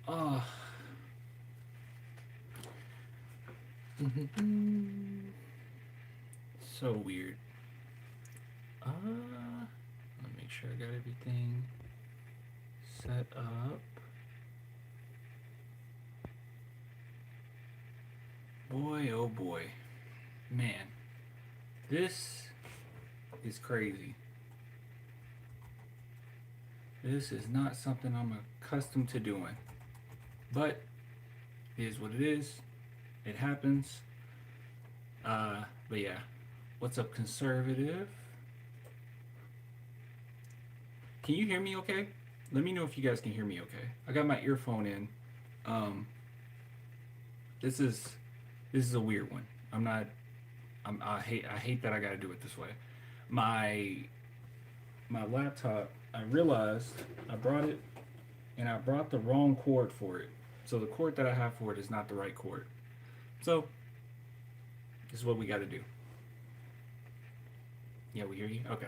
Oh. So weird. Let me make sure I got everything set up. Boy, oh boy. Man, this is crazy. This is not something I'm accustomed to doing. But it is what it is. It happens. But yeah. What's up, conservative? Can you hear me okay? Let me know if you guys can hear me okay. I got my earphone in. Um, this is a weird one. I hate that I got to do it this way. My my laptop. I realized I brought it and I brought the wrong cord for it. So the cord that I have for it is not the right cord. So this is what we got to do. Yeah, we hear you. Okay,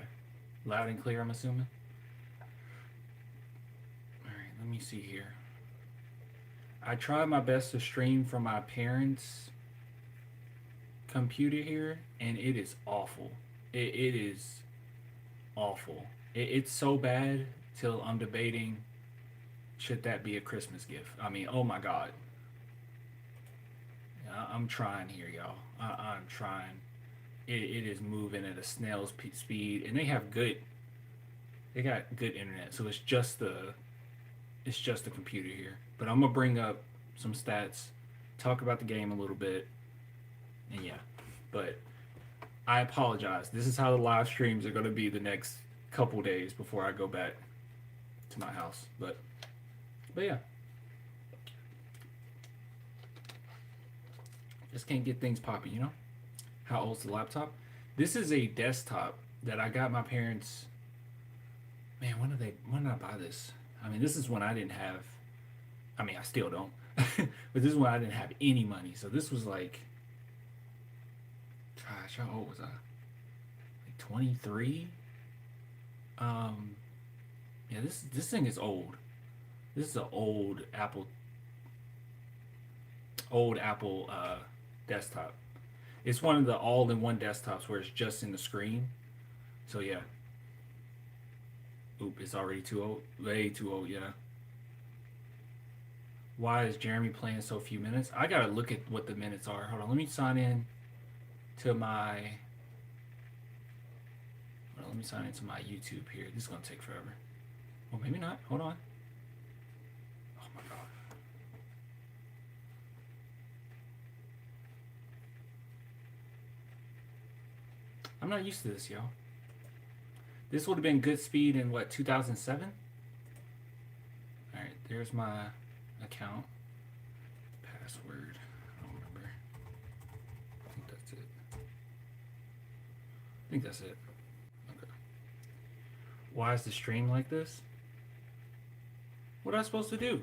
loud and clear. I'm assuming. All right. Let me see here. I try my best to stream from my parents' computer here, and it is awful. It is awful. It's so bad till I'm debating should that be a Christmas gift. I mean, oh my God. I'm trying here, y'all. I'm trying. It is moving at a snail's speed, and they got good internet, so it's just the computer here. But I'm gonna bring up some stats, talk about the game a little bit, and yeah. But I apologize. This is how the live streams are gonna be the next couple days before I go back to my house. But yeah, just can't get things popping, you know. How old's the laptop? This is a desktop that I got my parents. Man, when did I buy this? I mean, this is when I didn't have. I mean, I still don't. But this is when I didn't have any money. So this was like, gosh, how old was I? Like 23. Um, yeah, this thing is old. This is an old Apple desktop. It's one of the all-in-one desktops where it's just in the screen. So yeah. Oop, it's already too old. Way too old, yeah. Why is Jeremy playing so few minutes? I gotta look at what the minutes are. Hold on, let me sign in to my. Well, let me sign into my YouTube here. This is gonna take forever. Well, maybe not. Hold on. Oh my god. I'm not used to this, y'all. This would have been good speed in what, 2007? All right, there's my account. Password. I don't remember. I think that's it. I think that's it. Okay. Why is the stream like this? What am I supposed to do?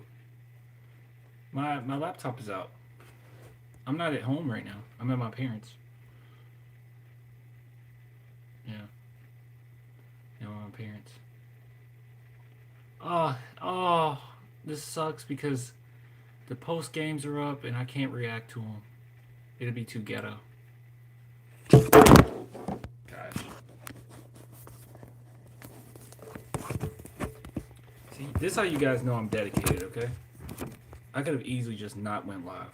My laptop is out. I'm not at home right now. I'm at my parents'. Yeah. Yeah, with my parents. Oh, this sucks because the post games are up and I can't react to them. It'll be too ghetto. Gosh. See, this is how you guys know I'm dedicated, okay? I could have easily just not went live.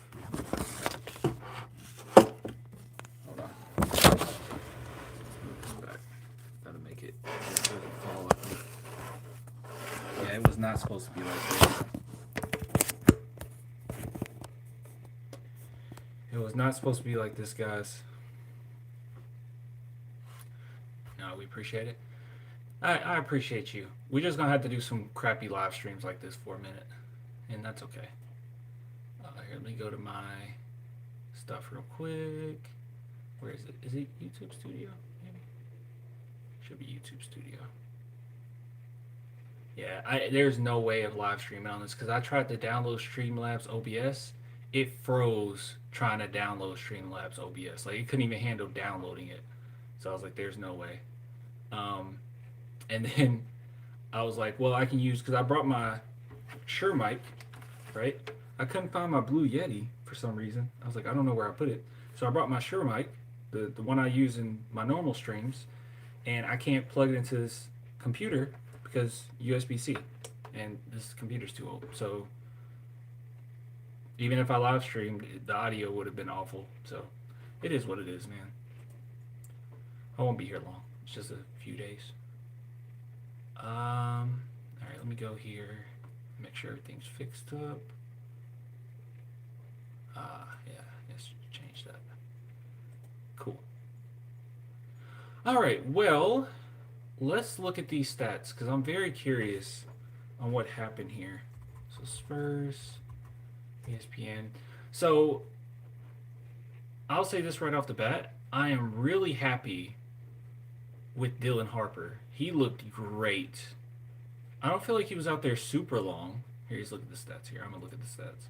Hold on. Let's move this back. Gotta make it so it doesn't fall up. Yeah, it was not supposed to be like this. It was not supposed to be like this, guys. No, we appreciate it. I appreciate you. We're just gonna have to do some crappy live streams like this for a minute, and that's okay. Here, let me go to my stuff real quick. Where is it? Is it YouTube Studio? Maybe. Should be YouTube Studio. Yeah, there's no way of live streaming on this because I tried to download Streamlabs OBS. It froze trying to download Streamlabs OBS. Like it couldn't even handle downloading it. So I was like, "There's no way." And then I was like, "Well, I can use because I brought my Shure mic right? I couldn't find my Blue Yeti for some reason. I was like, I don't know where I put it. So I brought my Shure mic, the one I use in my normal streams, and I can't plug it into this computer because USB C, and this computer's too old. So even if I live streamed, the audio would have been awful. So it is what it is, man. I won't be here long. It's just a few days. All right, let me go here. Make sure everything's fixed up. Yeah, let's change that. Cool. All right, well, let's look at these stats because I'm very curious on what happened here. So Spurs, ESPN. So I'll say this right off the bat. I am really happy with Dylan Harper. He looked great. I don't feel like he was out there super long. Here, he's looking at the stats here. I'm going to look at the stats.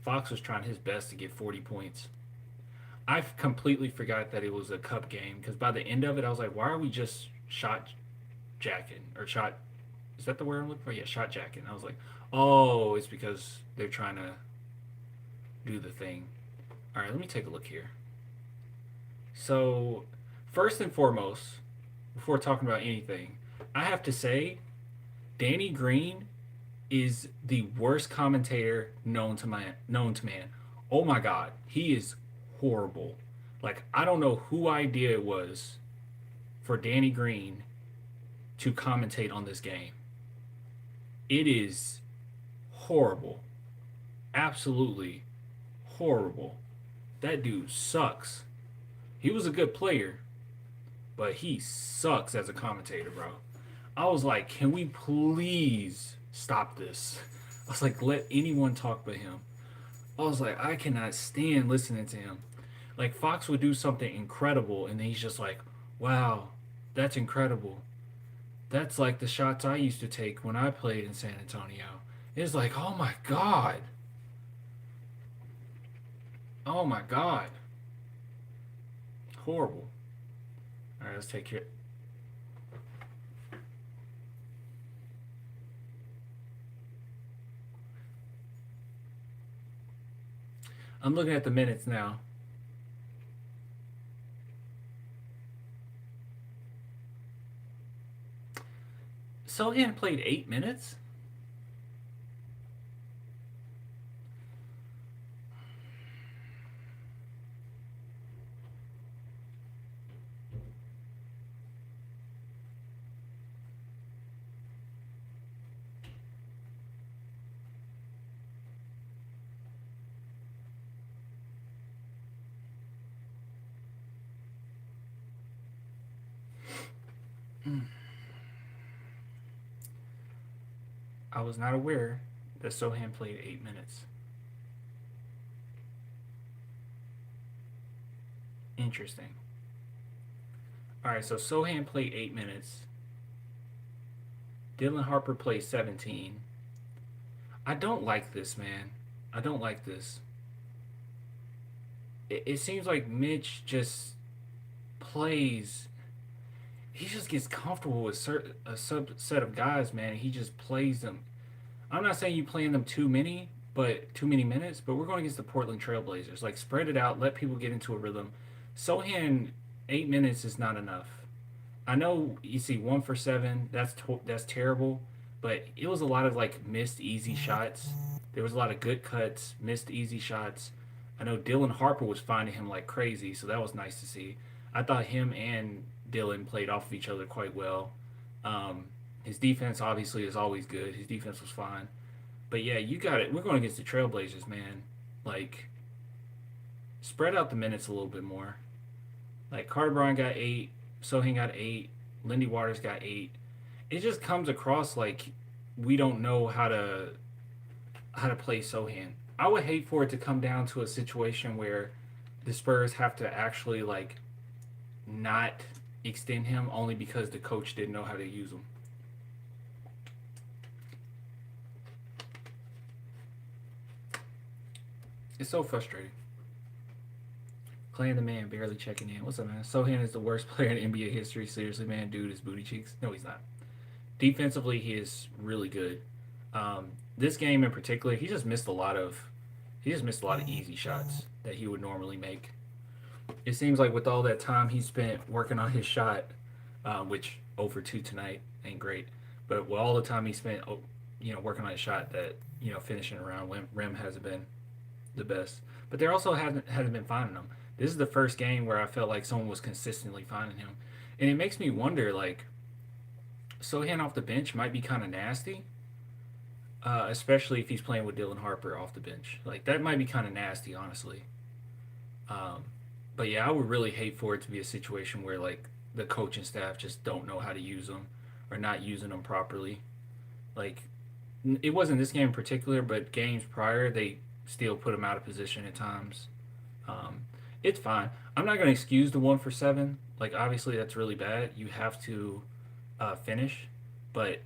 Fox was trying his best to get 40 points. I completely forgot that it was a cup game because by the end of it, I was like, why are we just shot jacking? Or shot, is that the word I'm looking for? Yeah, shot jacking. I was like, oh, it's because they're trying to do the thing. All right, let me take a look here. So, first and foremost, before talking about anything, I have to say, Danny Green is the worst commentator known to man. Oh my God, he is horrible. Like I don't know who idea it was for Danny Green to commentate on this game. It is horrible, absolutely horrible. That dude sucks. He was a good player, but he sucks as a commentator, bro. I was like, can we please stop this? I was like, let anyone talk but him. I was like, I cannot stand listening to him. Like, Fox would do something incredible, and then he's just like, wow, that's incredible. That's like the shots I used to take when I played in San Antonio. It's like, oh my God. Oh my God. Horrible. All right, let's take it. I'm looking at the minutes now. Sohan played 8 minutes. I was not aware that Sohan played 8 minutes. Interesting. All right, so Sohan played 8 minutes. Dylan Harper played 17. I don't like this, man. I don't like this. It seems like Mitch just plays. He just gets comfortable with a subset of guys, man. He just plays them. I'm not saying you playing them too many minutes, but we're going against the Portland Trailblazers. Like, spread it out, let people get into a rhythm. Sohan, 8 minutes is not enough. I know you see 1 for 7. That's terrible, but it was a lot of like missed easy shots. There was a lot of good cuts, missed easy shots. I know Dylan Harper was finding him like crazy, so that was nice to see. I thought him and Dylan played off of each other quite well. His defense obviously is always good. His defense was fine. But yeah, you got it. We're going against the Trailblazers, man. Like, spread out the minutes a little bit more. Like, Carter Bryan got 8. Sohan got 8. Lindy Waters got 8. It just comes across like we don't know how to play Sohan. I would hate for it to come down to a situation where the Spurs have to actually like not extend him only because the coach didn't know how to use him. It's so frustrating. Clay the man barely checking in. What's up, man? Sohan is the worst player in NBA history. Seriously, man, dude is booty cheeks. No, he's not. Defensively, he is really good. This game in particular, he just missed a lot of easy shots that he would normally make. It seems like with all that time he spent working on his shot, which over 2 tonight ain't great, but with all the time he spent, working on his shot, that finishing around rim hasn't been the best. But there also hasn't been finding him. This is the first game where I felt like someone was consistently finding him, and it makes me wonder like Sohan off the bench might be kind of nasty, especially if he's playing with Dylan Harper off the bench. Like that might be kind of nasty, honestly. Um, but yeah, I would really hate for it to be a situation where like the coaching staff just don't know how to use them or not using them properly. Like it wasn't this game in particular, but games prior they still put him out of position at times. Um, it's fine. I'm not going to excuse the 1 for 7. Like obviously that's really bad. You have to finish, but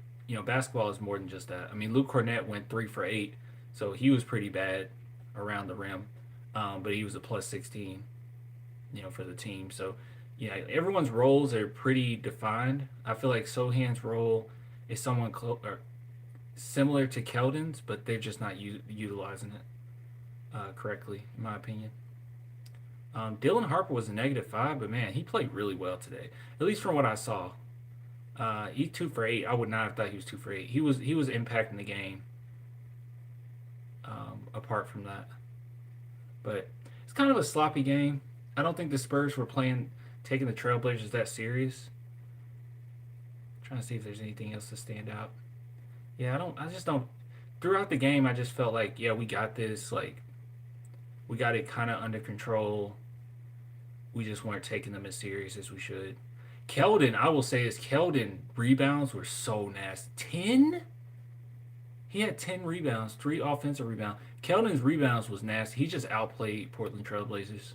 basketball is more than just that. I mean, Luke Cornett went 3 for 8, so he was pretty bad around the rim, but he was a plus 16, for the team. So yeah, everyone's roles are pretty defined. I feel like Sohan's role is or similar to Keldon's, but they're just not utilizing it correctly, in my opinion. Dylan Harper was a -5, but man, he played really well today, at least from what I saw. He's 2 for 8. I would not have thought he was 2 for 8. He was impacting the game. Apart from that, but it's kind of a sloppy game. I don't think the Spurs were taking the Trailblazers that serious. I'm trying to see if there's anything else to stand out. Yeah, I don't. I just don't. Throughout the game, I just felt like, yeah, we got this. Like, we got it kind of under control. We just weren't taking them as serious as we should. Keldon, I will say, is Keldon rebounds were so nasty. 10? He had 10 rebounds, 3 offensive rebounds. Keldon's rebounds was nasty. He just outplayed Portland Trailblazers.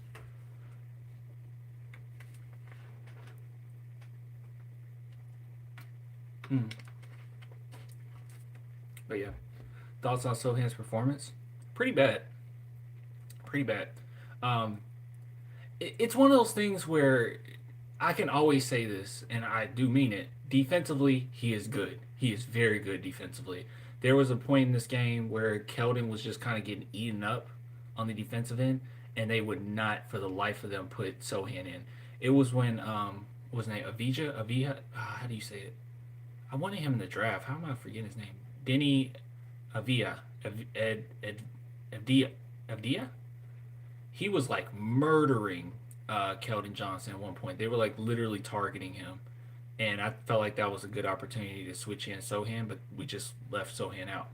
Hmm. But yeah, thoughts on Sohan's performance? Pretty bad. Pretty bad. Um, it's one of those things where I can always say this, and I do mean it. Defensively, he is good. He is very good defensively. There was a point in this game where Keldon was just kind of getting eaten up on the defensive end, and they would not, for the life of them, put Sohan in. It was when what was his name, Avija? How do you say it? I wanted him in the draft. How am I forgetting his name? Denny Avia, Avdia, Avdia. He was like murdering Keldon Johnson at one point. They were like literally targeting him, and I felt like that was a good opportunity to switch in Sohan, but we just left Sohan out.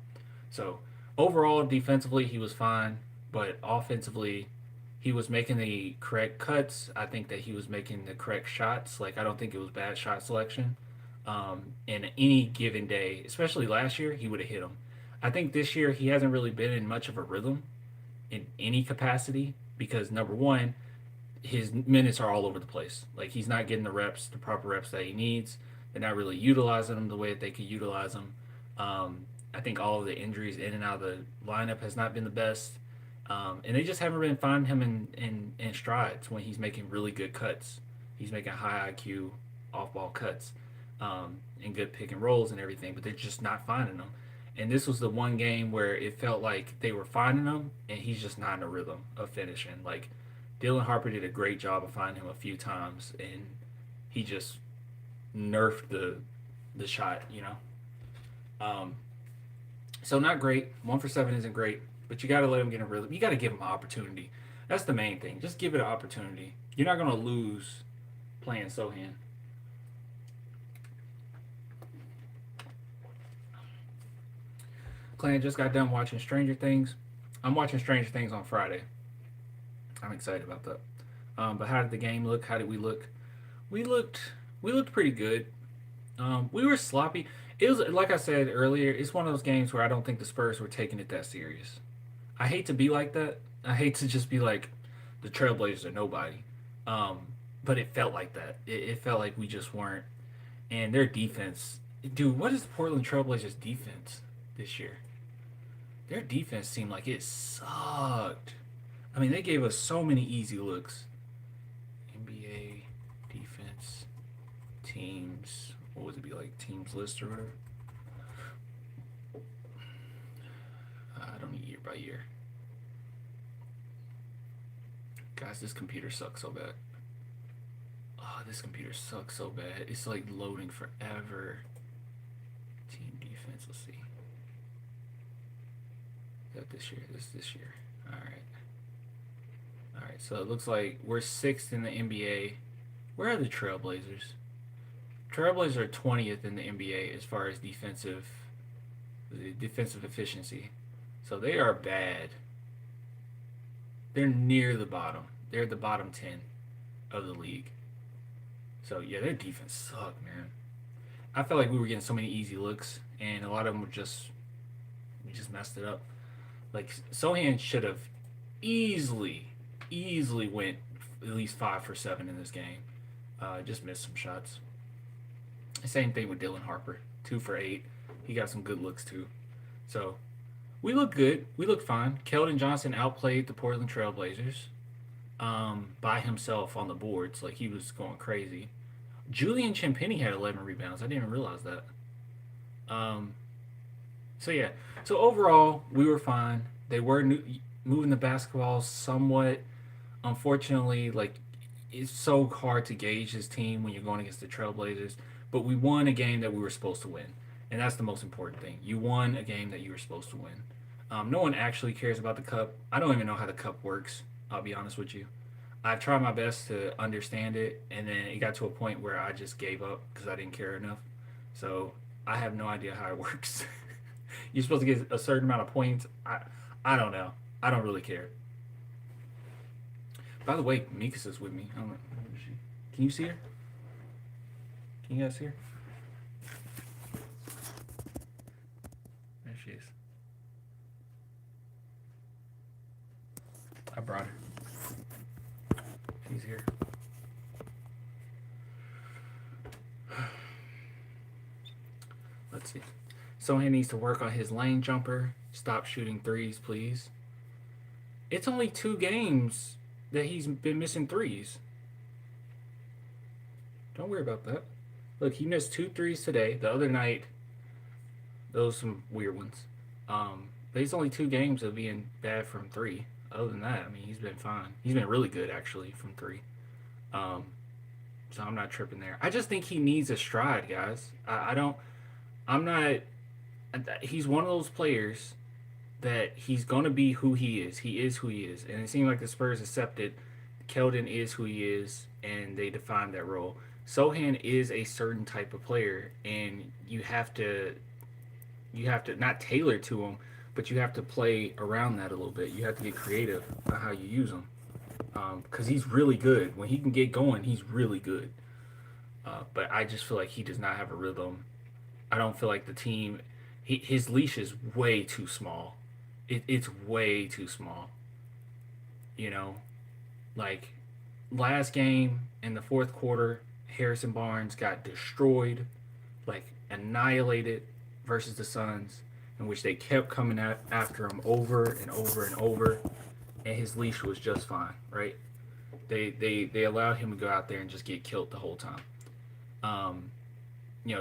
So overall, defensively, he was fine, but offensively, he was making the correct cuts. I think that he was making the correct shots. Like I don't think it was bad shot selection. And any given day, especially last year, he would have hit them. I think this year he hasn't really been in much of a rhythm in any capacity because number one, his minutes are all over the place. Like he's not getting the proper reps that he needs. They're not really utilizing him the way that they could utilize him. I think all of the injuries in and out of the lineup has not been the best, and they just haven't been finding him in strides when he's making really good cuts. He's making high IQ off ball cuts, and good pick and rolls and everything, but they're just not finding them. And this was the one game where it felt like they were finding him, and he's just not in a rhythm of finishing. Like Dylan Harper did a great job of finding him a few times, and he just nerfed the shot. Um, so not great. 1 for 7 isn't great, but you got to let him get a rhythm. You got to give him an opportunity. That's the main thing. Just give it an opportunity. You're not gonna lose playing Sohan. Clan just got done watching Stranger Things. I'm watching Stranger Things on Friday. I'm excited about that. But how did the game look? How did we look? We looked we looked pretty good. We were sloppy. It was like I said earlier. It's one of those games where I don't think the Spurs were taking it that serious. I hate to be like that. I hate to just be like the Trailblazers are nobody. Um, but it felt like that. It felt like we just weren't. And their defense, dude. What is the Portland Trailblazers defense this year? Their defense seemed like it sucked. I mean, they gave us so many easy looks. NBA defense teams. What would it be like? Teams list or whatever. by year. Guys, this computer sucks so bad. Oh, this computer sucks so bad. It's like loading forever. Team defense, let's see. Is that this year? This year. Alright. Alright, so it looks like we're 6th in the NBA. Where are the Trailblazers? Trailblazers are 20th in the NBA as far as defensive efficiency. So they are bad. They're near the bottom. They're the bottom 10 of the league. So yeah, their defense sucked, man. I felt like we were getting so many easy looks, and a lot of them were we just messed it up. Like Sohan should have easily went at least 5 for 7 in this game. Just missed some shots. Same thing with Dylan Harper, 2 for 8. He got some good looks too. So we look good. We look fine. Keldon Johnson outplayed the Portland Trailblazers by himself on the boards. Like he was going crazy. Julian Champagnie had 11 rebounds. I didn't even realize that. So yeah. So overall, we were fine. They were moving the basketball somewhat. Unfortunately, like it's so hard to gauge his team when you're going against the Trailblazers. But we won a game that we were supposed to win, and that's the most important thing. You won a game that you were supposed to win. No one actually cares about the cup. I don't even know how the cup works. I'll be honest with you. I tried my best to understand it, and then it got to a point where I just gave up because I didn't care enough. So I have no idea how it works. You're supposed to get a certain amount of points. I don't know. I don't really care. By the way, Mika's is with me. I don't know. Where is she? Can you see her? Can you guys see her? There she is. I brought her. She's here. Let's see. Sohan needs to work on his lane jumper. Stop shooting threes, please. It's only 2 games that he's been missing threes. Don't worry about that. Look, he missed 2 threes today. The other night, those some weird ones. But it's only 2 games of being bad from 3. Other than that, I mean, he's been fine. He's been really good actually from 3. So I'm not tripping there. I just think he needs a stride, guys. I don't. I'm not. He's one of those players that he's gonna be who he is. He is who he is, and it seems like the Spurs accepted Keldon is who he is, and they defined that role. Sohan is a certain type of player, and you have to not tailor to him, but you have to play around that a little bit. You have to get creative on how you use him, because he's really good. When he can get going, he's really good. But I just feel like he does not have a rhythm. I don't feel like the team. His leash is way too small. It's way too small. You know, like last game in the fourth quarter, Harrison Barnes got destroyed, like annihilated versus the Suns, in which they kept coming after him over and over and over, and his leash was just fine, right? They allowed him to go out there and just get killed the whole time.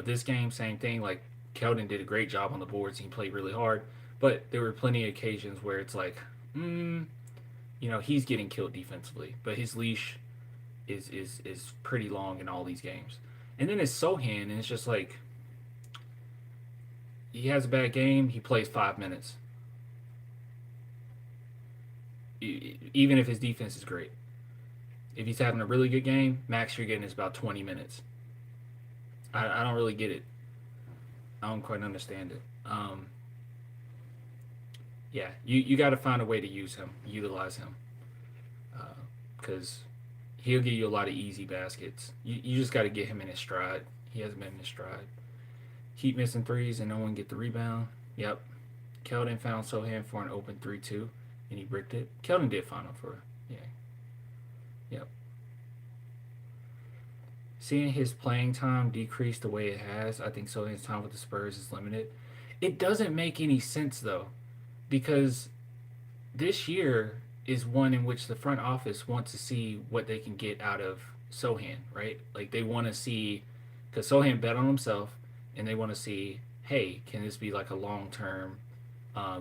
This game, same thing. Like Keldon did a great job on the boards. He played really hard, but there were plenty of occasions where it's like, he's getting killed defensively, but his leash is pretty long in all these games. And then it's Sohan, and it's just like he has a bad game, he plays 5 minutes, even if his defense is great. If he's having a really good game, max you're getting is about 20 minutes. I don't really get it. I don't quite understand it. Yeah, you got to find a way to use him, utilize him, because he'll give you a lot of easy baskets. You just got to get him in his stride. He hasn't been in his stride. Keep missing threes and no one get the rebound. Yep. Keldon found Sohan for an open 3-2, and he bricked it. Keldon did find him for, yeah. Yep. Seeing his playing time decrease the way it has, I think Sohan's time with the Spurs is limited. It doesn't make any sense, though, because this year is one in which the front office wants to see what they can get out of Sohan, right? Like, they want to see, because Sohan bet on himself, and they want to see, hey, can this be like a long-term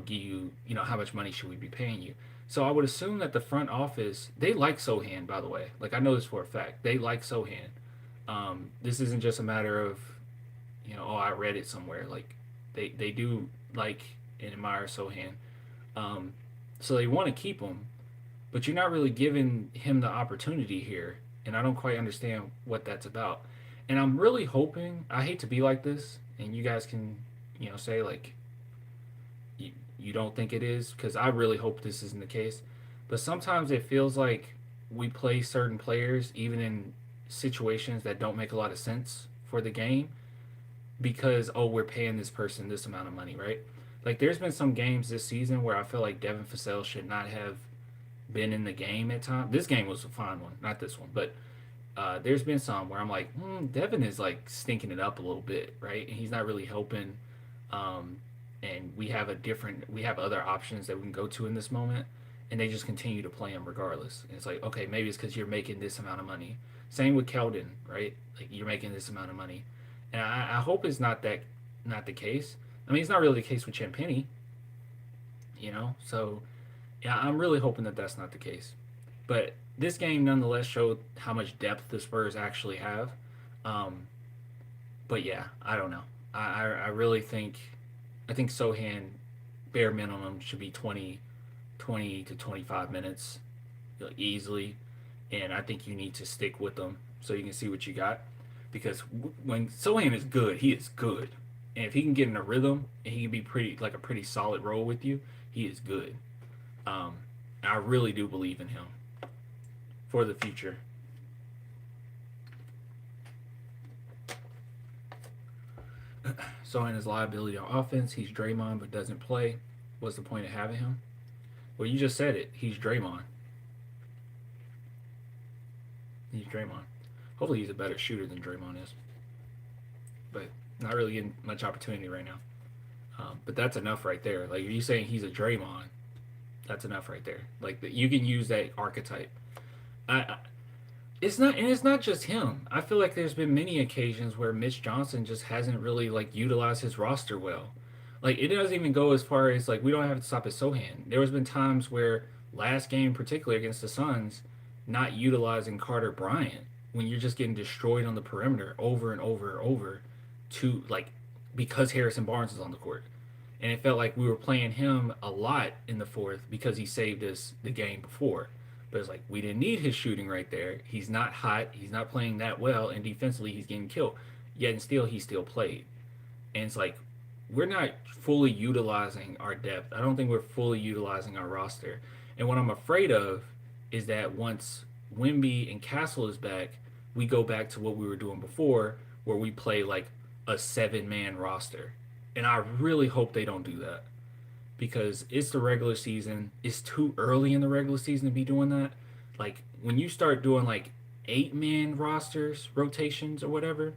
give you, how much money should we be paying you? So I would assume that the front office, they like Sohan, by the way. Like, I know this for a fact. They like Sohan. This isn't just a matter of, oh, I read it somewhere. Like, they do like and admire Sohan. Um, so they want to keep him, but you're not really giving him the opportunity here. And I don't quite understand what that's about. And I'm really hoping, I hate to be like this, and you guys can, say, like, you don't think it is, because I really hope this isn't the case. But sometimes it feels like we play certain players, even in situations that don't make a lot of sense for the game, because, oh, we're paying this person this amount of money, right? Like, there's been some games this season where I feel like Devin Vassell should not have been in the game at times. This game was a fine one, not this one, but there's been some where I'm like, Devin is like stinking it up a little bit, right? And he's not really helping. Um, and we have other options that we can go to in this moment, and they just continue to play him regardless. And it's like, okay, maybe it's because you're making this amount of money. Same with Keldon, right? Like, you're making this amount of money, and I hope it's not the case. I mean, it's not really the case with Champagny, So yeah, I'm really hoping that that's not the case. But this game nonetheless showed how much depth the Spurs actually have. Um, but yeah, I don't know. I really I think Sohan bare minimum should be 20 to 25 minutes, easily, and I think you need to stick with them so you can see what you got. Because when Sohan is good, he is good, and if he can get in a rhythm and he can be a pretty solid role with you, he is good. Um, I really do believe in him for the future. So in his liability on offense, he's Draymond but doesn't play. What's the point of having him? Well, you just said it. He's Draymond. He's Draymond. Hopefully, he's a better shooter than Draymond is, but not really getting much opportunity right now. But that's enough right there. Like, if you saying he's a Draymond, that's enough right there. Like, you can use that archetype. I it's not just him. I feel like there's been many occasions where Mitch Johnson just hasn't really like utilized his roster well. Like, it doesn't even go as far as like we don't have to stop at Sohan. There has been times where last game, particularly against the Suns, not utilizing Carter Bryant when you're just getting destroyed on the perimeter over and over and over, to like, because Harrison Barnes is on the court. And it felt like we were playing him a lot in the fourth because he saved us the game before. But it's like we didn't need his shooting right there. He's not hot. He's not playing that well, and defensively he's getting killed. Yet and still he still played. And it's like we're not fully utilizing our depth. I don't think we're fully utilizing our roster. And what I'm afraid of is that once Wimby and Castle is back, we go back to what we were doing before, where we play like a 7-man roster. And I really hope they don't do that, because it's the regular season. It's too early in the regular season to be doing that. Like, when you start doing like 8-man rosters, rotations or whatever,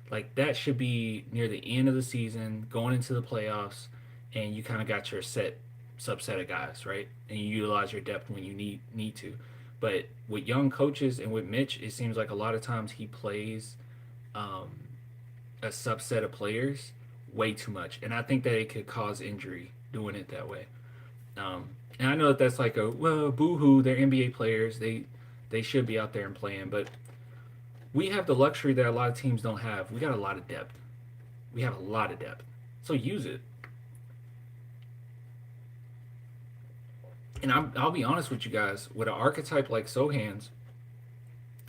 like that should be near the end of the season, going into the playoffs, and you kind of got your set subset of guys, right? And you utilize your depth when you need to. But with young coaches and with Mitch, it seems like a lot of times he plays um, a subset of players way too much, and I think that it could cause injury doing it that way. And I know that that's like a, well, boo-hoo, they're NBA players, they should be out there and playing, but we have the luxury that a lot of teams don't have. We got a lot of depth. We have a lot of depth, so use it. And I'll be honest with you guys, with an archetype like Sohan's,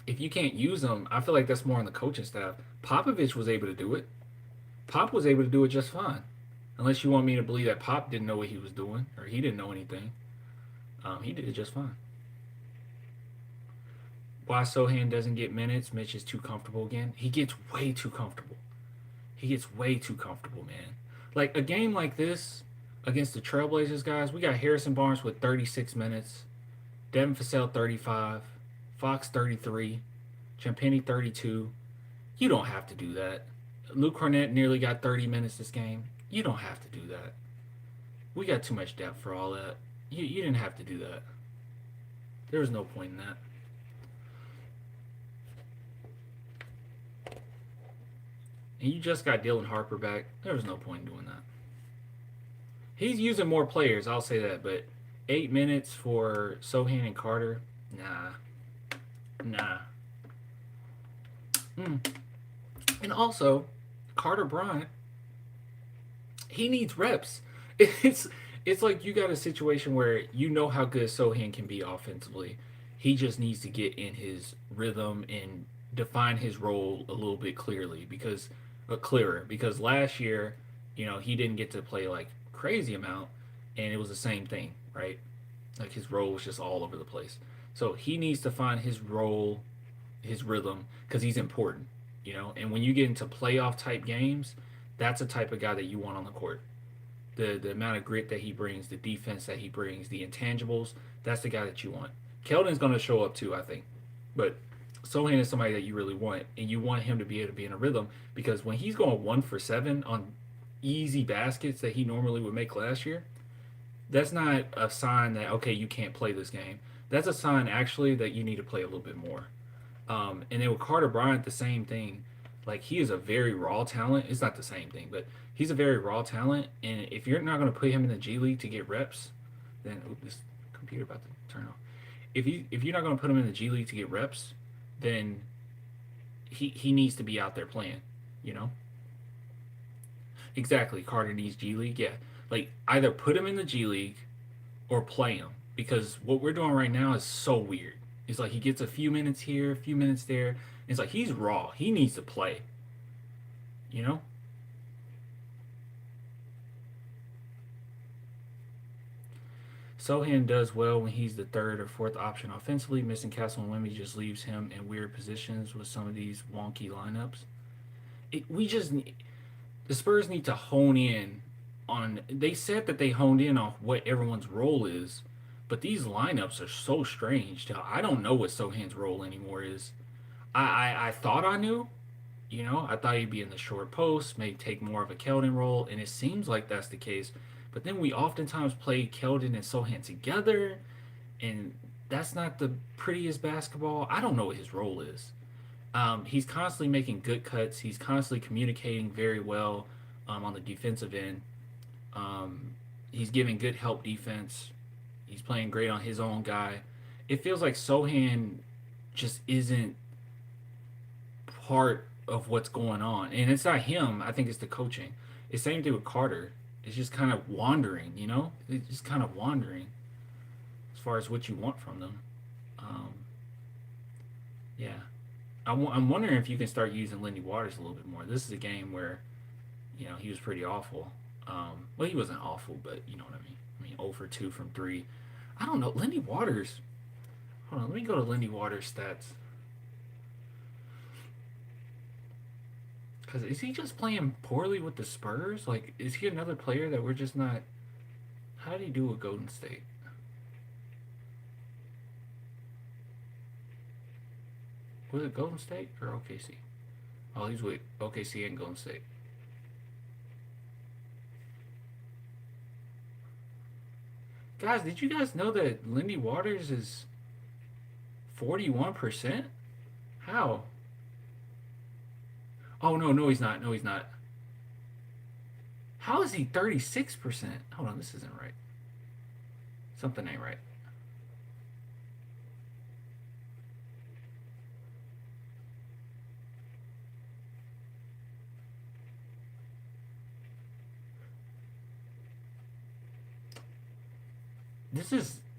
if you can't use them, I feel like that's more on the coaching staff. Popovich was able to do it. Pop was able to do it just fine. Unless you want me to believe that Pop didn't know what he was doing or he didn't know anything. He did it just fine. Why Sohan doesn't get minutes? Mitch is too comfortable again. He gets way too comfortable. He gets way too comfortable, man. Like, a game like this against the Trailblazers, guys, we got Harrison Barnes with 36 minutes, Devin Vassell 35, Fox 33, Champagny 32. You don't have to do that. Luke Cornett nearly got 30 minutes this game. You don't have to do that. We got too much depth for all that. You didn't have to do that. There was no point in that. And you just got Dylan Harper back. There was no point in doing that. He's using more players, I'll say that, but 8 minutes for Sohan and Carter, nah, nah. Mm. And also, Carter Bryant, he needs reps. It's it's like you got a situation where you know how good Sohan can be offensively. He just needs to get in his rhythm and define his role a little bit clearer. Because last year, he didn't get to play like crazy amount, and it was the same thing, right? Like his role was just all over the place. So he needs to find his role, his rhythm, because he's important, And when you get into playoff type games, that's the type of guy that you want on the court. The amount of grit that he brings, the defense that he brings, the intangibles, that's the guy that you want. Keldon's going to show up too, I think. But Sohan is somebody that you really want, and you want him to be able to be in a rhythm because when he's going 1 for 7 on easy baskets that he normally would make last year, that's not a sign that, okay, you can't play this game. That's a sign actually that you need to play a little bit more. And then with Carter Bryant, the same thing. Like he is a very raw talent. It's not the same thing, but he's a very raw talent. And if you're not going to put him in the G League to get reps, then this computer about to turn off. If you're not going to put him in the G League to get reps, then he needs to be out there playing. You know exactly. Carter needs G League. Yeah, like either put him in the G League or play him because what we're doing right now is so weird. It's like he gets a few minutes here, a few minutes there. It's like he's raw. He needs to play. You know? Sohan does well when he's the third or fourth option offensively. Missing Castle and Wemby just leaves him in weird positions with some of these wonky lineups. The Spurs need to hone in on. They said that they honed in on what everyone's role is, but these lineups are so strange. I don't know what Sohan's role anymore is. I thought I knew. I thought he'd be in the short post, maybe take more of a Keldon role, and it seems like that's the case. But then we oftentimes play Keldon and Sohan together, and that's not the prettiest basketball. I don't know what his role is. He's constantly making good cuts. He's constantly communicating very well on the defensive end. He's giving good help defense. He's playing great on his own guy. It feels like Sohan just isn't part of what's going on. And it's not him. I think it's the coaching. It's the same thing with Carter. It's just kind of wandering. It's just kind of wandering as far as what you want from them. Um, yeah. I'm wondering if you can start using Lindy Waters a little bit more. This is a game where, he was pretty awful. Well, he wasn't awful, but you know what I mean. 0 for 2 from 3. I don't know. Lindy Waters. Hold on. Let me go to Lindy Waters' stats. Because is he just playing poorly with the Spurs? Like, is he another player that we're just not. How did he do with Golden State? Was it Golden State or OKC? Oh, he's with OKC and Golden State. Guys, did you guys know that Lindy Waters is 41%? How? Oh, no, he's not. No, he's not. How is he 36%? Hold on, this isn't right. Something ain't right.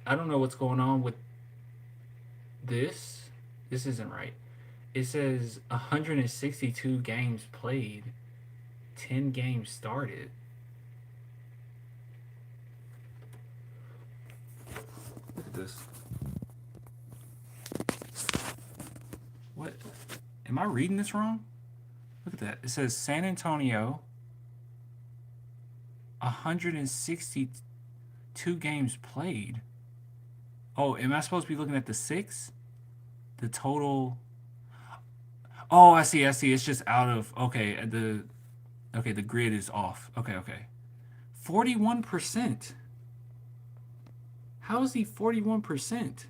I don't know what's going on with this. This isn't right. It says 162 games played, 10 games started. Look at this. What? Am I reading this wrong? Look at that. It says San Antonio, 162 games played. Oh, am I supposed to be looking at the 6? The total. Oh, I see. It's just out of. The grid is off. Okay. 41%. How is he 41%?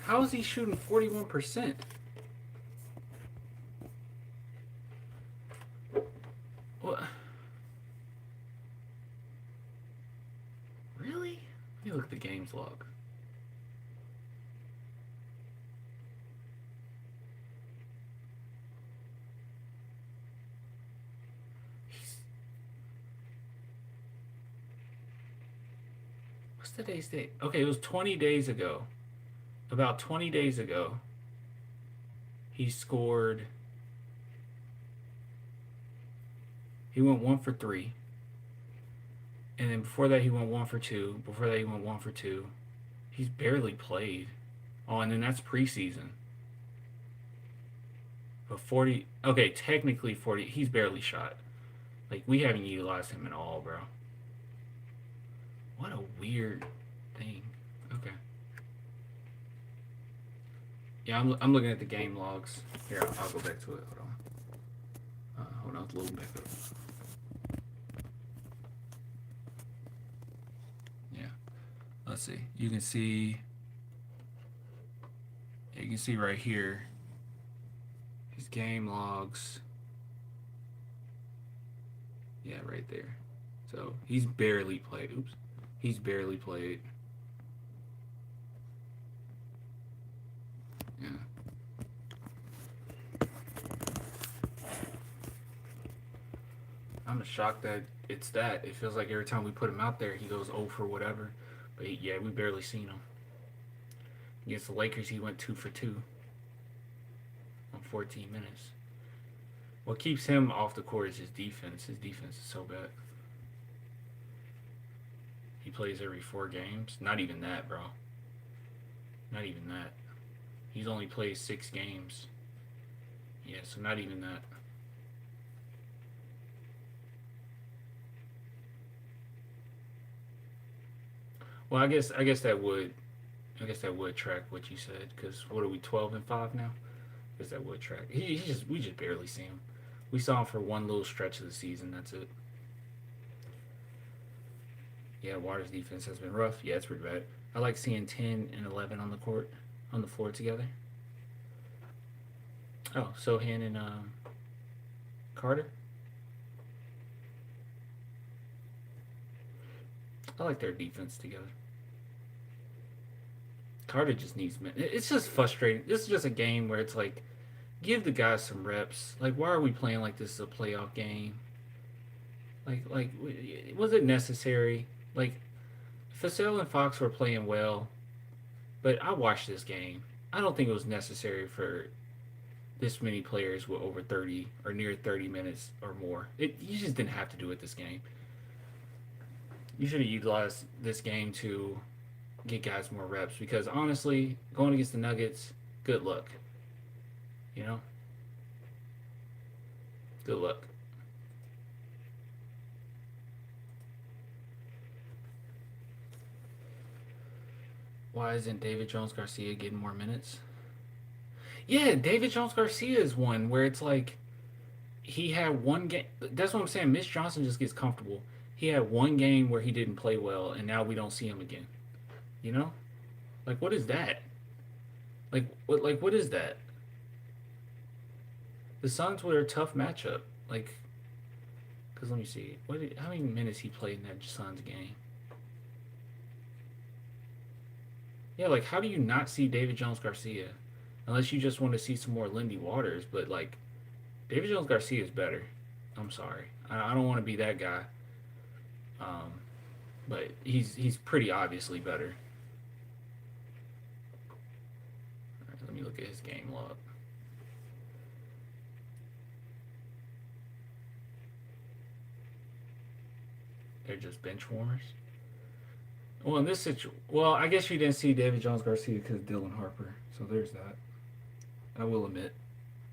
How is he shooting 41%? games log. What's today's date? Okay, it was 20 days ago. About 20 days ago, he scored. He went 1 for 3. And then before that, he went 1 for 2. Before that, he went 1 for 2. He's barely played. Oh, and then that's preseason. But 40. Okay, technically 40. He's barely shot. Like, we haven't utilized him at all, bro. What a weird thing. Okay. Yeah, I'm looking at the game logs. Here, I'll go back to it. Hold on, it's loading back up. Yeah. Let's see. You can see right here his game logs. Yeah, right there. So he's barely played. Oops. He's barely played. Yeah. I'm shocked that it's that. It feels like every time we put him out there, he goes 0 for whatever. But yeah, we barely seen him. Against the Lakers, he went 2 for 2 on 14 minutes. What keeps him off the court is his defense. His defense is so bad. He plays every 4 games. Not even that, bro. Not even that. He's only played 6 games. Yeah, so not even that. Well, I guess that would track what you said, because what are we, 12-5 now? I guess that would track. We just barely see him. We saw him for one little stretch of the season. That's it. Yeah, Waters' defense has been rough. Yeah, it's pretty bad. I like seeing 10 and 11 on the floor together. Oh, Sohan and Carter. I like their defense together. Carter just needs minutes. It's just frustrating. This is just a game where it's like, give the guys some reps. Like, why are we playing like this is a playoff game? Like, was it necessary? Like, Fasell and Fox were playing well, but I watched this game. I don't think it was necessary for this many players with over 30 or near 30 minutes or more. You just didn't have to do it this game. You should have utilized this game to get guys more reps, because honestly, going against the Nuggets, good luck. You know? Good luck. Why isn't David Jones Garcia getting more minutes? Yeah, David Jones Garcia is one where it's like he had one game. That's what I'm saying. Mitch Johnson just gets comfortable. He had one game where he didn't play well, and now we don't see him again. You know? Like, what is that? Like, what is that? The Suns were a tough matchup. Like, because let me see. How many minutes he played in that Suns game? Yeah, like, how do you not see David Jones Garcia? Unless you just want to see some more Lindy Waters. But, like, David Jones Garcia is better. I'm sorry. I don't want to be that guy. But he's pretty obviously better. All right, let me look at his game log. They're just bench warmers. Well, in this situation, I guess you didn't see David Jones Garcia because of Dylan Harper. So there's that. I will admit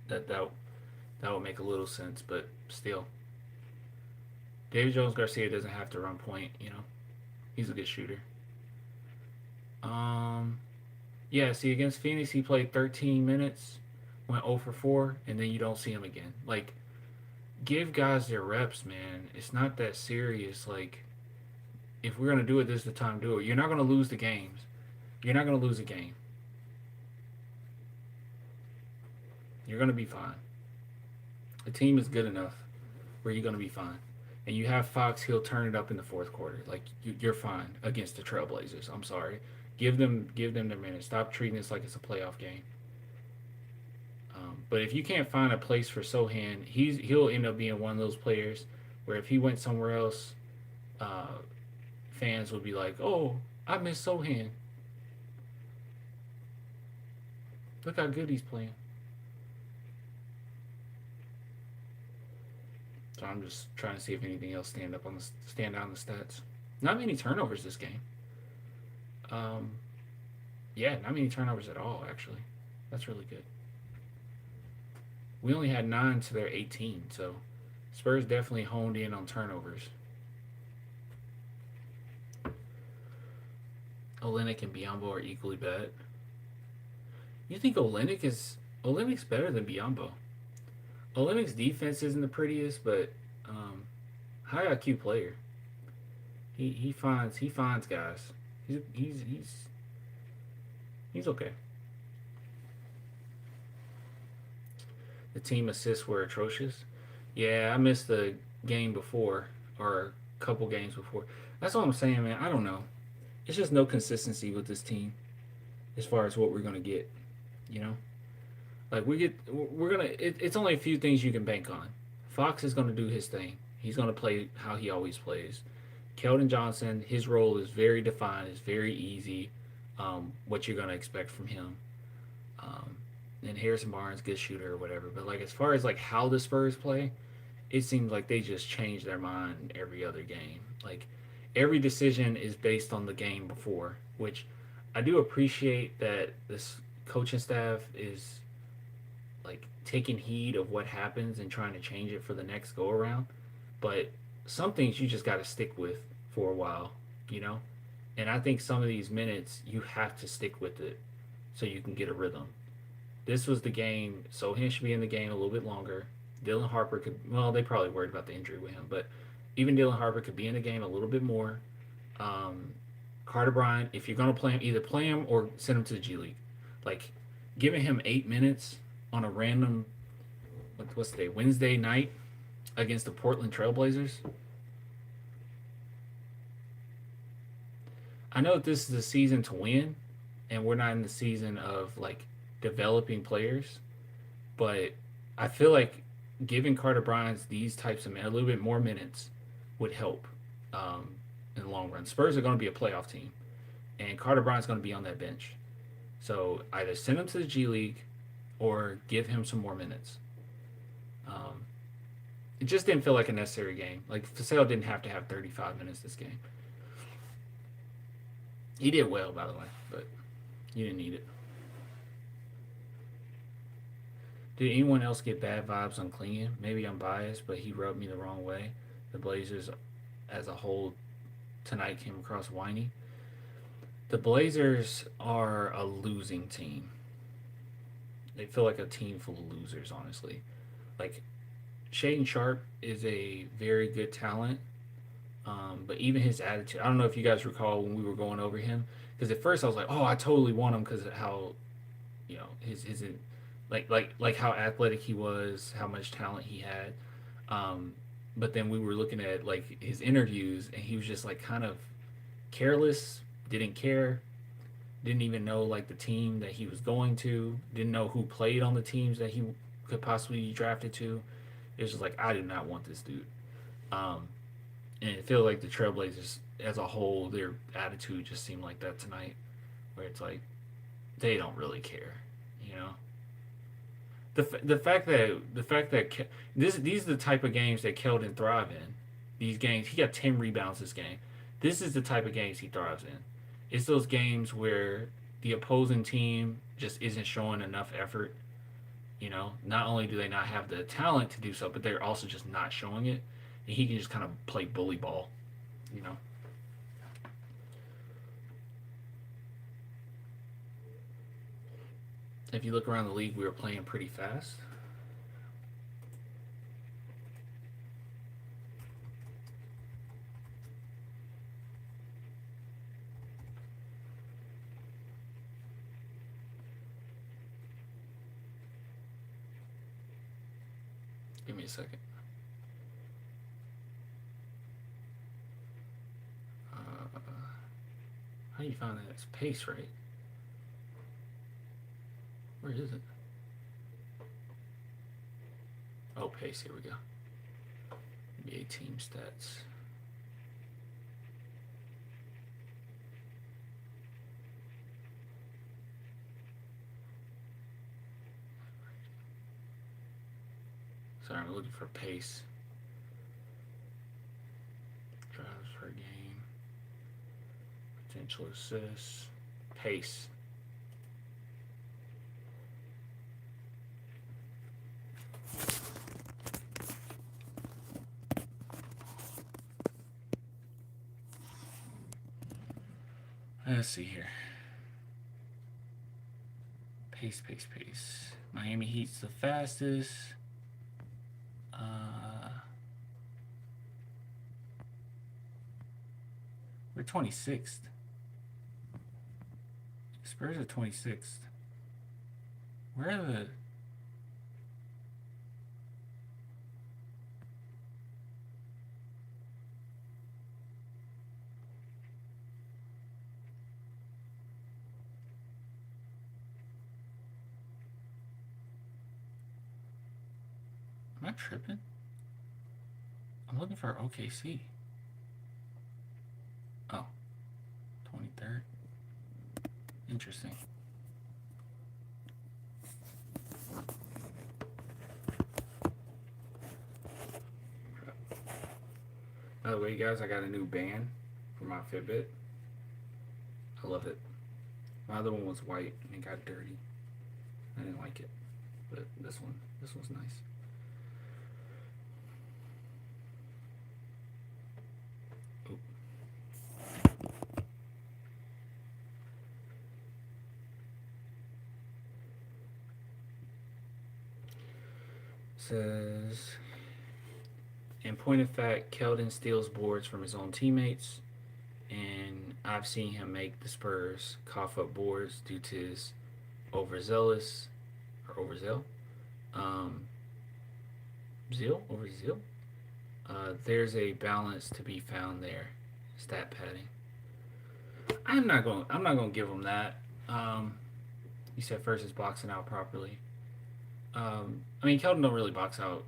that would make a little sense, but still, David Jones Garcia doesn't have to run point. You know, he's a good shooter. Yeah. See, against Phoenix, he played 13 minutes, went 0 for 4, and then you don't see him again. Like, give guys their reps, man. It's not that serious. Like, if we're gonna do it, this is the time to do it. You're not gonna lose the games. You're not gonna lose a game. You're gonna be fine. The team is good enough where you're gonna be fine. and you have Fox, he'll turn it up in the fourth quarter. Like you're fine against the Trailblazers. I'm sorry. Give them their minutes. Stop treating this like it's a playoff game. But if you can't find a place for Sohan, he'll end up being one of those players where if he went somewhere else, uh, fans would be like, "Oh, I miss Sohan. Look how good he's playing." So I'm just trying to see if anything else stand out on the stats. Not many turnovers this game. Um, yeah, not many turnovers at all. Actually, that's really good. We only had 9 to their 18, so Spurs definitely honed in on turnovers. Olenek and Biombo are equally bad. You think Olenek's better than Biombo? Olenek's defense isn't the prettiest, but high IQ player. He finds guys. He's okay. The team assists were atrocious. Yeah, I missed the game before or a couple games before. That's all I'm saying, man. I don't know. It's just no consistency with this team as far as what we're gonna get. You know, like we're gonna. It's only a few things you can bank on. Fox is gonna do his thing. He's gonna play how he always plays. Keldon Johnson, his role is very defined. It's very easy. What you're gonna expect from him. Um, and Harrison Barnes, good shooter or whatever. But like as far as like how the Spurs play, it seems like they just change their mind every other game. Like every decision is based on the game before, which I do appreciate that this coaching staff is like taking heed of what happens and trying to change it for the next go around. But some things you just got to stick with for a while, you know? And I think some of these minutes you have to stick with it so you can get a rhythm. This was the game. Sohan should be in the game a little bit longer. Dylan Harper could, well, they probably worried about the injury with him, but even Dylan Harper could be in the game a little bit more. Um, Carter Bryant, if you're going to play him, either play him or send him to the G League. Like, giving him 8 minutes on a random, what's the day, Wednesday night against the Portland Trailblazers. I know that this is a season to win, and we're not in the season of, like, developing players, but I feel like giving Carter Bryant these types of a little bit more minutes would help in the long run. Spurs are going to be a playoff team, and Carter Bryant's going to be on that bench. So either send him to the G League or give him some more minutes. Um, it just didn't feel like a necessary game. Like Fasale didn't have to have 35 minutes this game. He did well, by the way, but you didn't need it. Did anyone else get bad vibes on Klingon? Maybe I'm biased, but he rubbed me the wrong way. The Blazers, as a whole, tonight came across whiny. The Blazers are a losing team. They feel like a team full of losers, honestly. Like, Shaden Sharp is a very good talent, but even his attitude, I don't know if you guys recall when we were going over him, because at first I was like, oh, I totally want him because of how, his like how athletic he was, how much talent he had. Um, but then we were looking at like his interviews, and he was just like kind of careless, didn't care, didn't even know like the team that he was going to, didn't know who played on the teams that he could possibly be drafted to. It was just like I do not want this dude. Um, and it feels like the Trailblazers as a whole, their attitude just seemed like that tonight, where it's like they don't really care, you know. The fact that these are the type of games that Keldon thrive in. These games, he got 10 rebounds this game. This is the type of games he thrives in. It's those games where the opposing team just isn't showing enough effort. You know, not only do they not have the talent to do so, but they're also just not showing it. And he can just kind of play bully ball. You know. If you look around the league, we were playing pretty fast. Give me a second. How do you find that? It's pace, right? Where is it? Oh, pace. Here we go. NBA team stats. Sorry, I'm looking for pace. Drives per game. Potential assists. Pace. Let's see here. Pace. Miami Heat's the fastest. We're 26th. Spurs are 26th. Where are the... Am I tripping? I'm looking for OKC. Oh. 23rd. Interesting. By the way, guys, I got a new band for my Fitbit. I love it. My other one was white and it got dirty. I didn't like it. But this one's nice. Says, in point of fact, Keldon steals boards from his own teammates, and I've seen him make the Spurs cough up boards due to his overzealous or overzeal, overzeal. There's a balance to be found there. Stat padding. I'm not gonna give him that. You said first is boxing out properly. I mean, Keldon don't really box out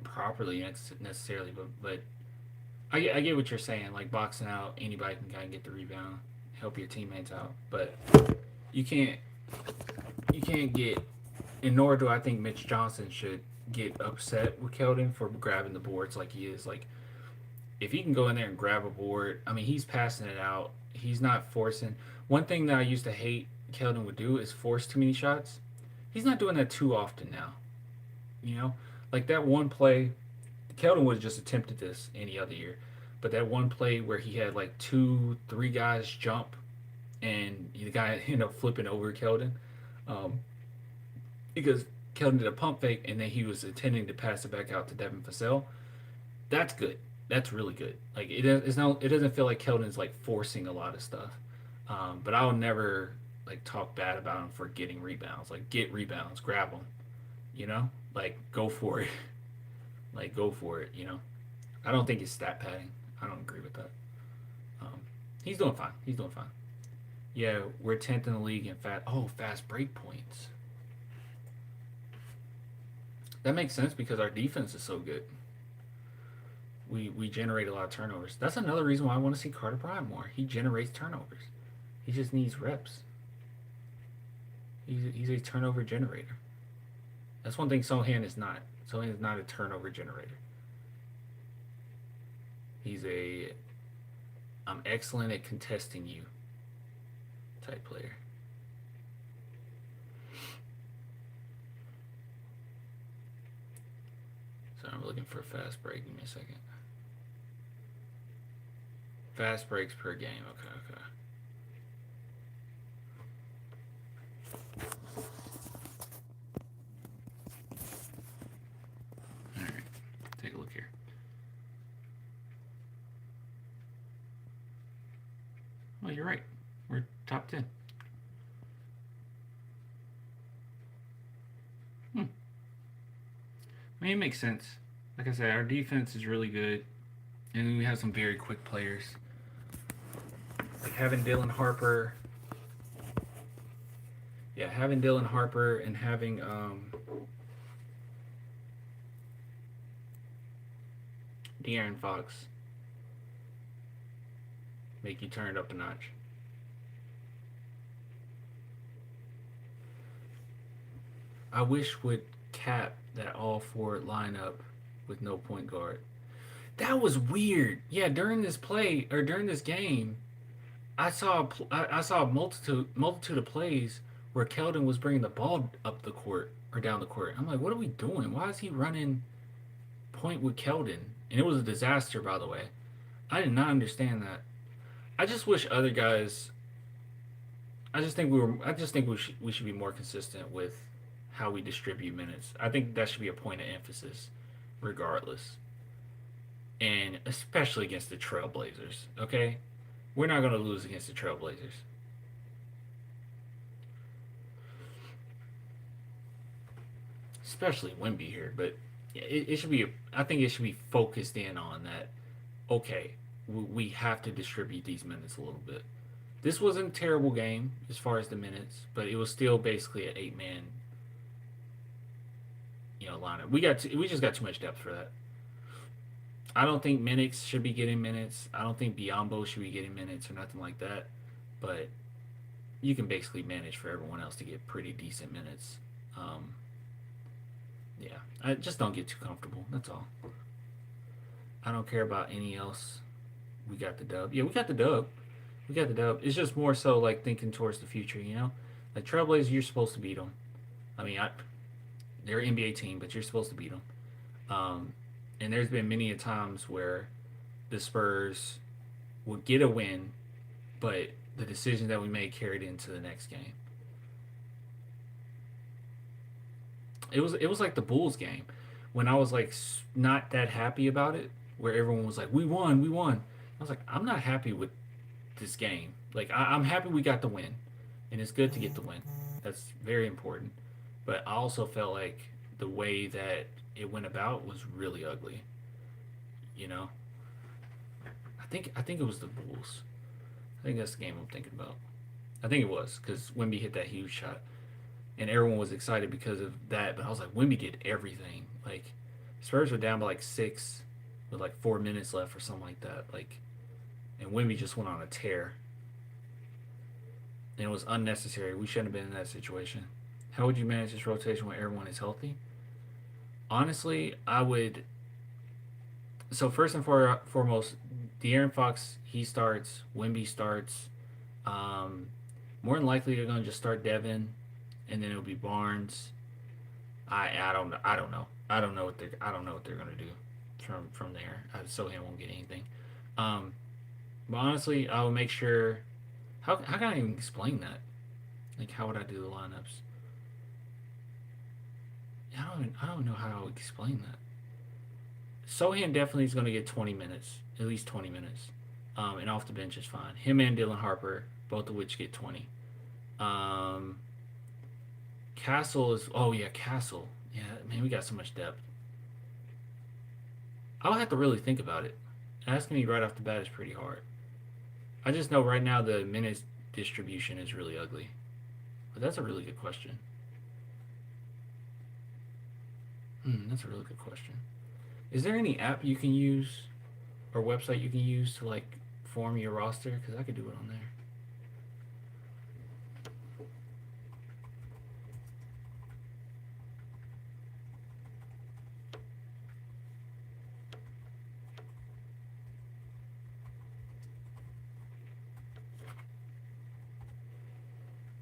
properly necessarily, but I get what you're saying. Like boxing out, anybody can kind of get the rebound, help your teammates out, but you can't get. And nor do I think Mitch Johnson should get upset with Keldon for grabbing the boards like he is. Like if he can go in there and grab a board, I mean, he's passing it out. He's not forcing. One thing that I used to hate Keldon would do is force too many shots. He's not doing that too often now. You know? Like that one play, Keldon would have just attempted this any other year. But that one play where he had like 2-3 guys jump and the guy ended up flipping over Keldon. Because Keldon did a pump fake and then he was intending to pass it back out to Devin Vassell. That's good. That's really good. Like it doesn't feel like Keldon's like forcing a lot of stuff. But I'll never like talk bad about him for getting rebounds. Like get rebounds, grab them. You know, like go for it. Like go for it. You know, I don't think it's stat padding. I don't agree with that. He's doing fine. He's doing fine. Yeah, we're 10th in the league in fast break points. That makes sense because our defense is so good. We generate a lot of turnovers. That's another reason why I want to see Carter Bryant more. He generates turnovers. He just needs reps. He's a turnover generator. That's one thing Sohan is not. Sohan is not a turnover generator. He's I'm excellent at contesting you type player. So I'm looking for a fast break. Give me a second. Fast breaks per game. Okay. Alright. Take a look here. Well, you're right. We're top 10. I mean, it makes sense. Like I said, our defense is really good. And we have some very quick players. Like having Dylan Harper, yeah, having Dylan Harper and having De'Aaron Fox make you turn it up a notch. I wish would cap that all forward lineup with no point guard. That was weird. Yeah, during this play or during this game, I saw a multitude of plays where Keldon was bringing the ball up the court or down the court. I'm like, what are we doing? Why is he running point with Keldon? And it was a disaster, by the way. I did not understand that. I just wish other guys. I just think we were. I just think we should be more consistent with how we distribute minutes. I think that should be a point of emphasis, regardless, and especially against the Trailblazers. Okay, we're not going to lose against the Trailblazers. Especially Wimby here, but it should be. I think it should be focused in on that. Okay, we have to distribute these minutes a little bit. This wasn't a terrible game as far as the minutes, but it was still basically an 8-man, lineup. We just got too much depth for that. I don't think Minix should be getting minutes. I don't think Biombo should be getting minutes or nothing like that. But you can basically manage for everyone else to get pretty decent minutes. Yeah, I just don't get too comfortable. That's all. I don't care about any else. We got the dub. Yeah, we got the dub. We got the dub. It's just more so like thinking towards the future, Like Trailblazers, you're supposed to beat them. I mean, they're an NBA team, but you're supposed to beat them. And there's been many a times where the Spurs would get a win, but the decision that we made carried into the next game. It was like the Bulls game when I was like not that happy about it, where everyone was like, "We won, we won." I was like, "I'm not happy with this game. Like I'm happy we got the win, and it's good to get the win. That's very important." But I also felt like the way that it went about was really ugly. You know, I think it was the Bulls. I think that's the game I'm thinking about. I think it was because Wimby hit that huge shot, and everyone was excited because of that. But I was like, Wimby did everything. Like Spurs were down by like 6 with like 4 minutes left or something like that. Like, and Wimby just went on a tear, and it was unnecessary. We shouldn't have been in that situation. How would you manage this rotation when everyone is healthy? Honestly, I would. So first and foremost, De'Aaron Fox he starts. Wimby starts. Um, More than likely they're gonna just start Devin, and then it'll be Barnes. I don't know. I don't know what they're gonna do from there. Sohan won't get anything. Um, but honestly, I will make sure. How can I even explain that? Like how would I do the lineups? I don't know how I would explain that. Sohan definitely is going to get 20 minutes, at least 20 minutes, and off the bench is fine. Him and Dylan Harper, both of which get 20. Um, Castle is oh yeah Castle yeah man we got so much depth. I'll have to really think about it. Asking me right off the bat is pretty hard. I just know right now the minutes distribution is really ugly, but that's a really good question. That's a really good question. Is there any app you can use or website you can use to like form your roster? Because I could do it on there.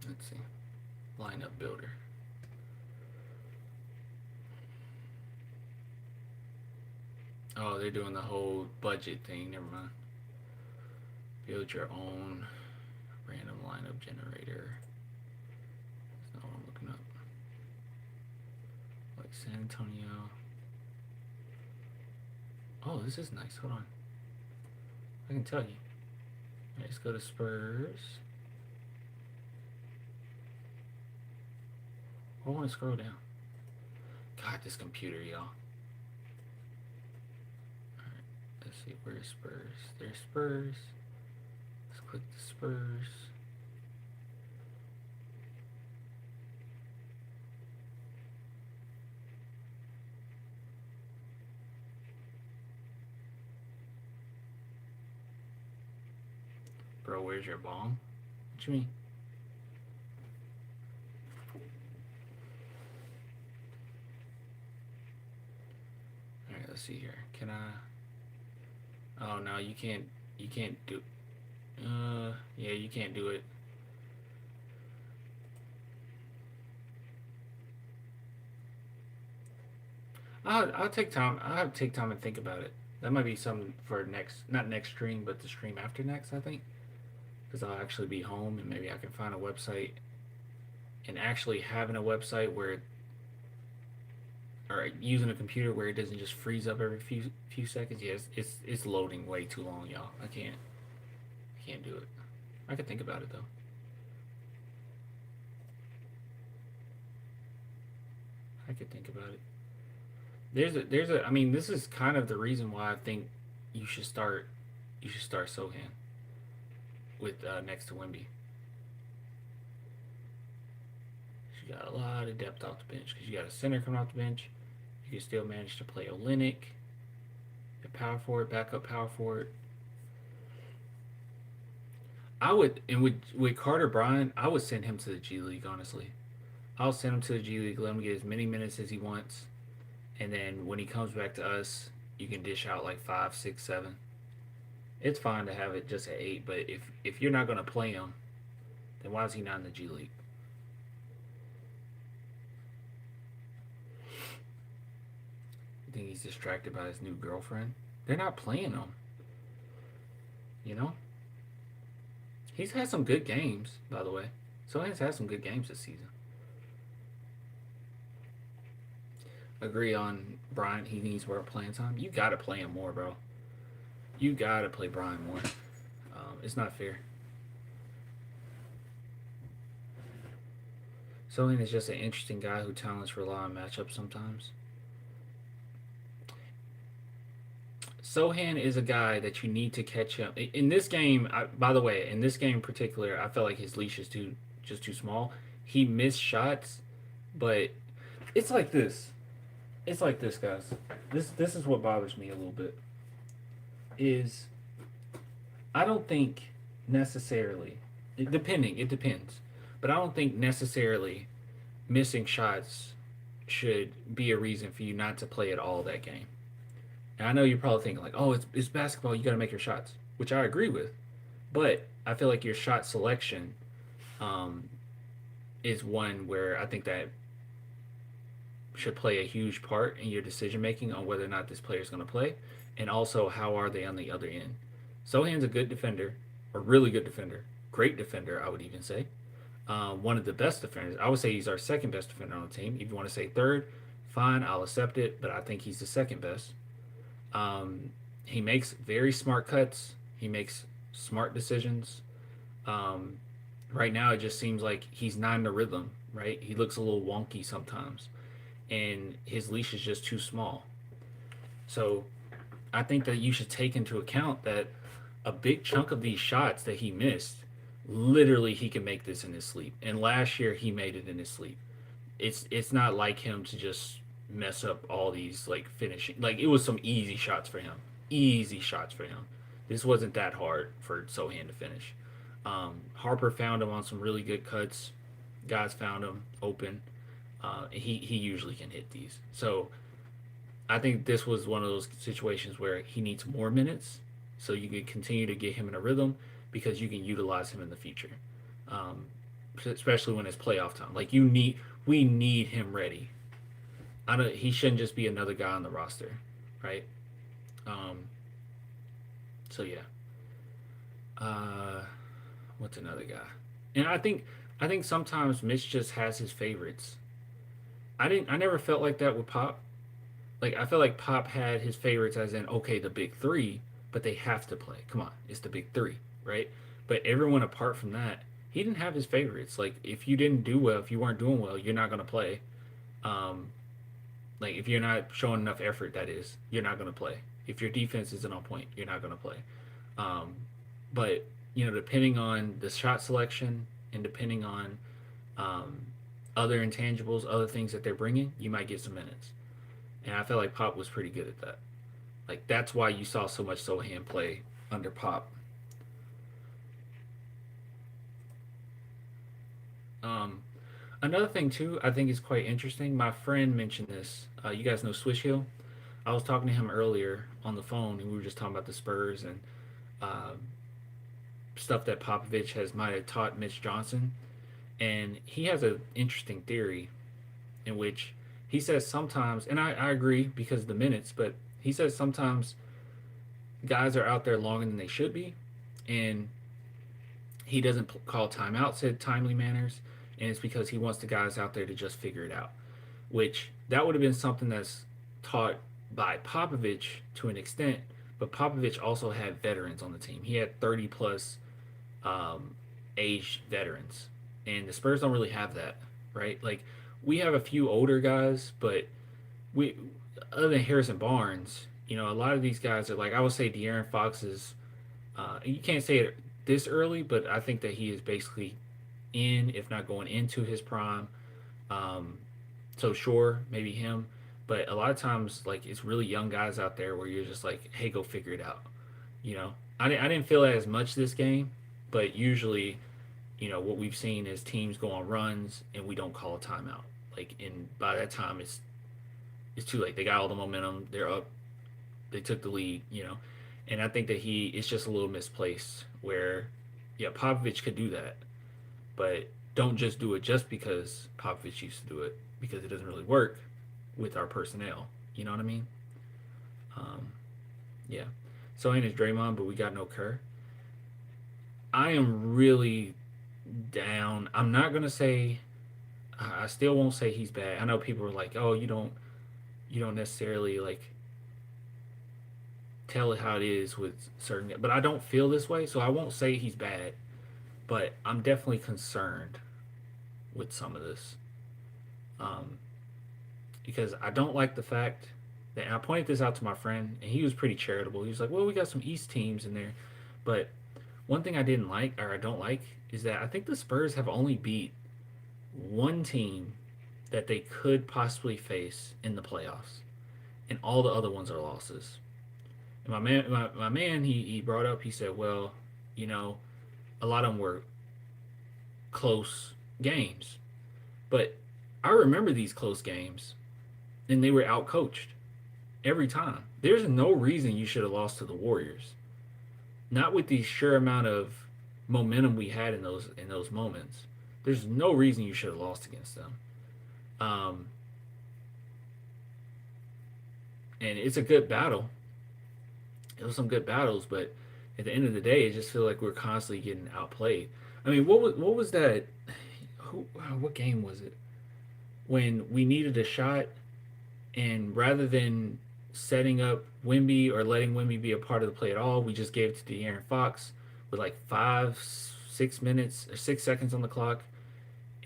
Let's see. Lineup builder. Oh, they're doing the whole budget thing. Never mind. Build your own random lineup generator. That's not what I'm looking up. Like San Antonio. Oh, this is nice. Hold on. I can tell you. Right, let's go to Spurs. I want to scroll down. God, this computer, y'all. Alright, let's see. Where's Spurs? There's Spurs. Let's Click the Spurs. Bro, where's your bomb? What you mean? Alright, let's see here. Can I... Oh, no, you can't... You can't do... Yeah, you can't do it. I'll take time. I'll have to take time and think about it. That might be something for next... Not next stream, but the stream after next, I think. Because I'll actually be home and maybe I can find a website. And actually having a website where... Or using a computer where it doesn't just freeze up every few seconds. Yeah, it's loading way too long, y'all. I can't do it. I could think about it though. I could think about it. I mean, this is kind of the reason why I think you should start Sohan with next to Wimby. You got a lot of depth off the bench because you got a center coming off the bench. You can still manage to play Olenek, a power forward, backup power forward. I would, and with Carter Bryant, I would send him to the G League. Honestly, I'll send him to the G League. Let him get as many minutes as he wants, and then when he comes back to us, you can dish out like 5, 6, 7. It's fine to have it just at 8, but if you're not gonna play him, then why is he not in the G League? You think he's distracted by his new girlfriend? They're not playing him. You know? He's had some good games, by the way. Sohan's had some good games this season. Agree on Bryant. He needs more playing time. You gotta play him more, bro. You gotta play Bryant more. It's not fair. Sohan is just an interesting guy who talents rely on matchups sometimes. Sohan is a guy that you need to catch him in this game. By the way, in this game in particular, I felt like his leash is too small. He missed shots, but it's like this. It's like this, guys. This is what bothers me a little bit. Is I don't think necessarily, it depends, but I don't think necessarily missing shots should be a reason for you not to play at all that game. And I know you're probably thinking like, oh, it's basketball, you got to make your shots, which I agree with. But I feel like your shot selection um, is one where I think that should play a huge part in your decision making on whether or not this player is going to play, and also how are they on the other end. Sohan's a good defender, a really good defender, great defender, I would even say. One of the best defenders. I would say he's our second best defender on the team. If you want to say third, fine, I'll accept it, but I think he's the second best. He makes very smart cuts. He makes smart decisions. Um, right now, it just seems like he's not in the rhythm, right? He looks a little wonky sometimes, and his leash is just too small. So I think that you should take into account that a big chunk of these shots that he missed, literally he can make this in his sleep. And last year he made it in his sleep. It's not like him to just mess up all these like finishing. Like it was some easy shots for him. Easy shots for him. This wasn't that hard for Sohan to finish. Harper found him on some really good cuts. Guys found him open. He usually can hit these. So I think this was one of those situations where he needs more minutes so you can continue to get him in a rhythm because you can utilize him in the future, especially when it's playoff time. Like we need him ready. He shouldn't just be another guy on the roster, right? Um, so yeah. What's another guy? And I think sometimes Mitch just has his favorites. I never felt like that with Pop. Like I feel like Pop had his favorites as in okay the big three, but they have to play. Come on, it's the big three, right? But everyone apart from that, he didn't have his favorites. Like if you didn't do well, if you weren't doing well, you're not gonna play. Um, like if you're not showing enough effort, that is, you're not gonna play. If your defense isn't on point, you're not gonna play. Um, but depending on the shot selection and depending on um, other intangibles, other things that they're bringing, you might get some minutes. And I feel like Pop was pretty good at that. Like that's why you saw so much Sohan play under Pop. Um, Another thing too, I think is quite interesting. My friend mentioned this. You guys know Swish Hill. I was talking to him earlier on the phone, and we were just talking about the Spurs and uh, stuff that Popovich has might have taught Mitch Johnson. And he has an interesting theory in which he says sometimes, and I agree because of the minutes, but he says sometimes guys are out there longer than they should be, and he doesn't call timeouts in timely manners, and it's because he wants the guys out there to just figure it out. Which that would have been something that's taught by Popovich to an extent, but Popovich also had veterans on the team. He had 30 plus um, aged veterans, and the Spurs don't really have that, right? Like we have a few older guys, but we other than Harrison Barnes, a lot of these guys are like I would say De'Aaron Fox is. You can't say it this early, but I think that he is basically in, if not going into his prime. Um, so sure, maybe him, but a lot of times like it's really young guys out there where you're just like, hey, go figure it out. I didn't feel that as much this game, but usually, what we've seen is teams go on runs and we don't call a timeout. Like, and by that time, it's too late. They got all the momentum. They're up. They took the lead. And I think that it's just a little misplaced. Where, yeah, Popovich could do that, but don't just do it just because Popovich used to do it because it doesn't really work with our personnel. You know what I mean? Um, yeah. So ain't it's Draymond, but we got no Kerr. I am really down. I'm not gonna say. I still won't say he's bad. I know people are like, "Oh, you don't necessarily like tell it how it is with certain." But I don't feel this way, so I won't say he's bad. But I'm definitely concerned with some of this um, because I don't like the fact that. And I pointed this out to my friend, and he was pretty charitable. He was like, "Well, we got some East teams in there," but one thing I didn't like, or I don't like, is that I think the Spurs have only beat one team that they could possibly face in the playoffs, and all the other ones are losses. And my man, he brought up, he said, well, you know, a lot of them were close games, but I remember these close games, and they were outcoached every time. There's no reason you should have lost to the Warriors, not with the sure amount of momentum we had in those moments. There's no reason you should have lost against them. Um, and it's a good battle. It was some good battles, but at the end of the day, it just feels like we're constantly getting outplayed. I mean, what was that? What game was it when we needed a shot, and rather than setting up Wimby or letting Wimby be a part of the play at all, we just gave it to De'Aaron Fox with like 5, 6 minutes or 6 seconds on the clock,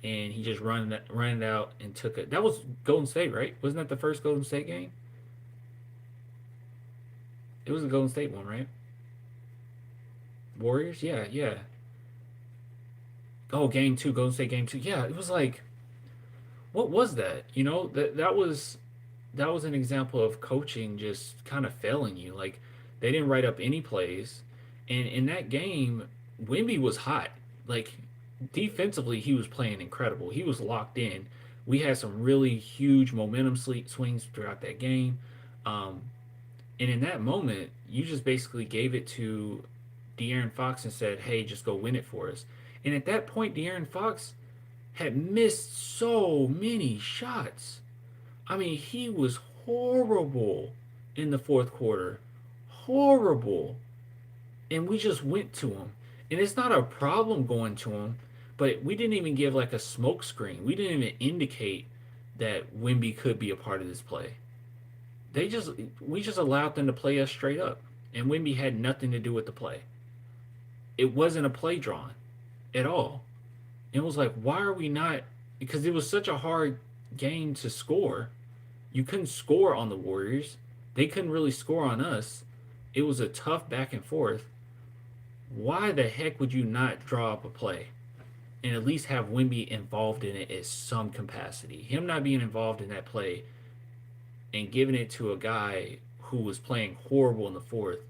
and he just ran it out and took it. That was Golden State, right? Wasn't that the first Golden State game? It was a Golden State one, right? Warriors, yeah, yeah. Oh, game two, Golden State game two. Yeah, it was like, what was that? That was an example of coaching just kind of failing you. Like they didn't write up any plays, and in that game, Wimby was hot. Like defensively, he was playing incredible. He was locked in. We had some really huge momentum swings throughout that game. Um, and in that moment, you just basically gave it to De'Aaron Fox and said, "Hey, just go win it for us." And at that point, De'Aaron Fox had missed so many shots. I mean, he was horrible in the fourth quarter. Horrible. And we just went to him. And it's not a problem going to him, but we didn't even give like a smoke screen. We didn't even indicate that Wimby could be a part of this play. We just allowed them to play us straight up. And Wimby had nothing to do with the play. It wasn't a play drawn at all. It was like, why are we not? Because it was such a hard game to score. You couldn't score on the Warriors. They couldn't really score on us. It was a tough back and forth. Why the heck would you not draw up a play and at least have Wimby involved in it at some capacity? Him not being involved in that play and giving it to a guy who was playing horrible in the fourth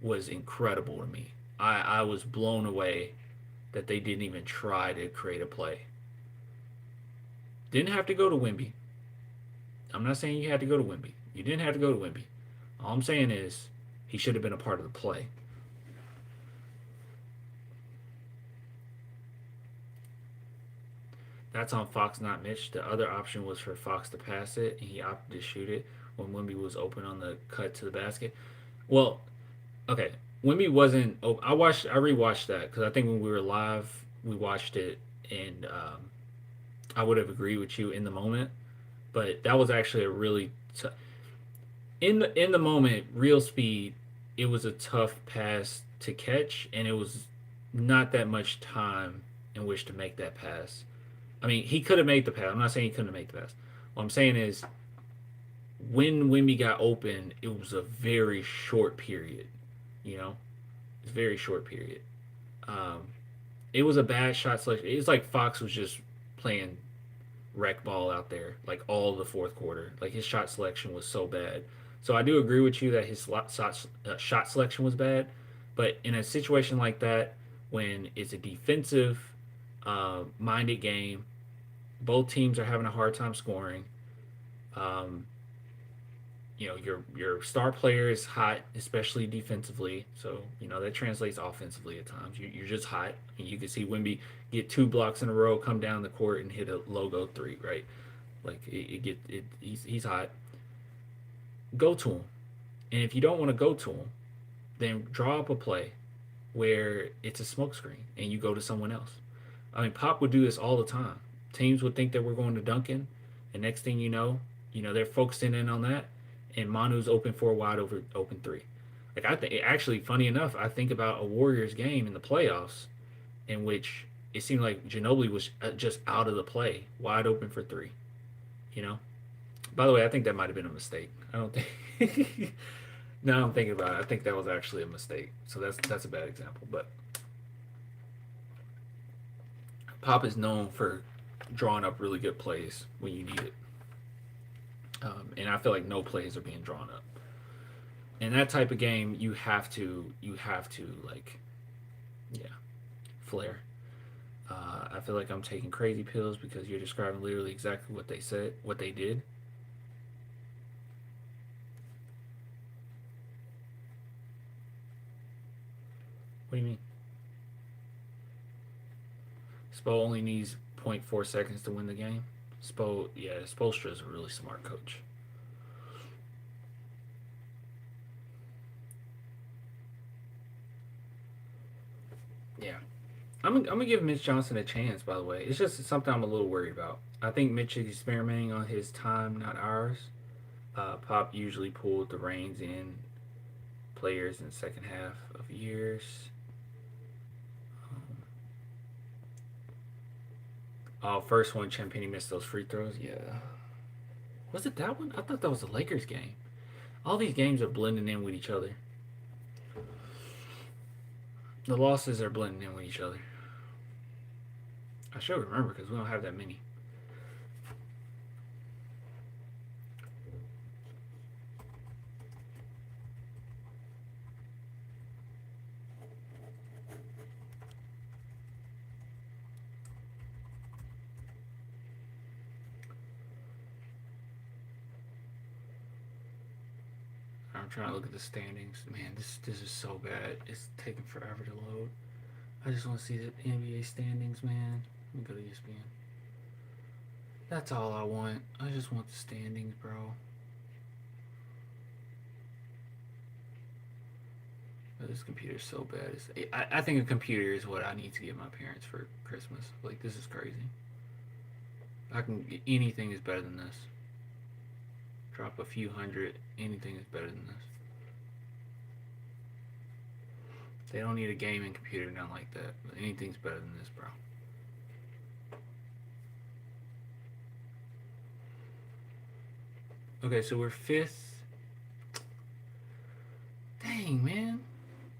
was incredible to me. I was blown away that they didn't even try to create a play. Didn't have to go to Wimby. I'm not saying you had to go to Wimby. You didn't have to go to Wimby. All I'm saying is he should have been a part of the play. That's on Fox, not Mitch. The other option was for Fox to pass it, and he opted to shoot it when Wimby was open on the cut to the basket. Well, okay, Wimby wasn't. Oh, I rewatched that because I think when we were live, we watched it, and I would have agreed with you in the moment. But that was actually a really in the moment, real speed. It was a tough pass to catch, and it was not that much time in which to make that pass. I mean, he could have made the pass. I'm not saying he couldn't have made the pass. What I'm saying is, when Wimby got open, it was a very short period. You know, it's a very short period. Um, it was a bad shot selection. It's like Fox was just playing wreck ball out there, like all the fourth quarter. Like his shot selection was so bad. So I do agree with you that his shot selection was bad. But in a situation like that, when it's a defensive minded game, both teams are having a hard time scoring. Um, your star player is hot, especially defensively. So that translates offensively at times. You're just hot. And you can see Wimby get 2 blocks in a row, come down the court and hit a logo three, right? Like he's hot. Go to him, and if you don't want to go to him, then draw up a play where it's a smokescreen and you go to someone else. I mean, Pop would do this all the time. Teams would think that we're going to Duncan, and next thing they're focusing in on that, and Manu's open for a wide open three. Like I think, actually, funny enough, I think about a Warriors game in the playoffs, in which it seemed like Ginobili was just out of the play, wide open for three. You know. By the way, I think that might have been a mistake. I don't think. Now I'm thinking about it. I think that was actually a mistake. So that's a bad example. But Pop is known for drawing up really good plays when you need it. And I feel like no plays are being drawn up. In that type of game, you have to like, yeah, flare. I feel like I'm taking crazy pills because you're describing literally exactly what they said, what they did. What do you mean? Spo only needs zero point 0.4 seconds to win the game. Spoelstra is a really smart coach. Yeah. I'm gonna give Mitch Johnson a chance. By the way, it's just something I'm a little worried about. I think Mitch is experimenting on his time, not ours. Pop usually pulled the reins in players in the second half of years. Um, First one, Champagny missed those free throws. Yeah, was it that one? I thought that was the Lakers game. All these games are blending in with each other. The losses are blending in with each other. I should remember because we don't have that many. I'm trying to look at the standings. Man, this is so bad. It's taking forever to load. I just want to see the NBA standings, man. Let me go to ESPN. That's all I want. I just want the standings, bro. But this computer's so bad. I think a computer is what I need to give my parents for Christmas. Like, this is crazy. Anything is better than this. Drop a few hundred. Anything is better than this. They don't need a gaming computer down like that. But anything's better than this, bro. Okay, so we're fifth. Dang, man.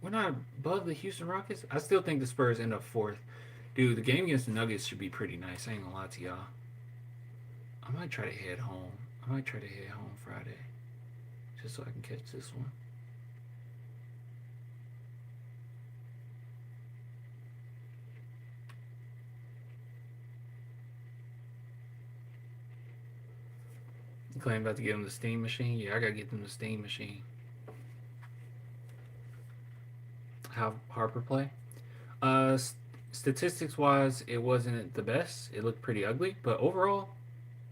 We're not above the Houston Rockets. I still think the Spurs end up fourth. Dude, the game against the Nuggets should be pretty nice. I ain't gonna lie to y'all. I might try to head home. I might try to head home Friday, just so I can catch this one. You claim about to get them the steam machine? Yeah, I gotta get them the steam machine. How Harper play? Uh, Statistics wise, it wasn't the best. It looked pretty ugly, but overall,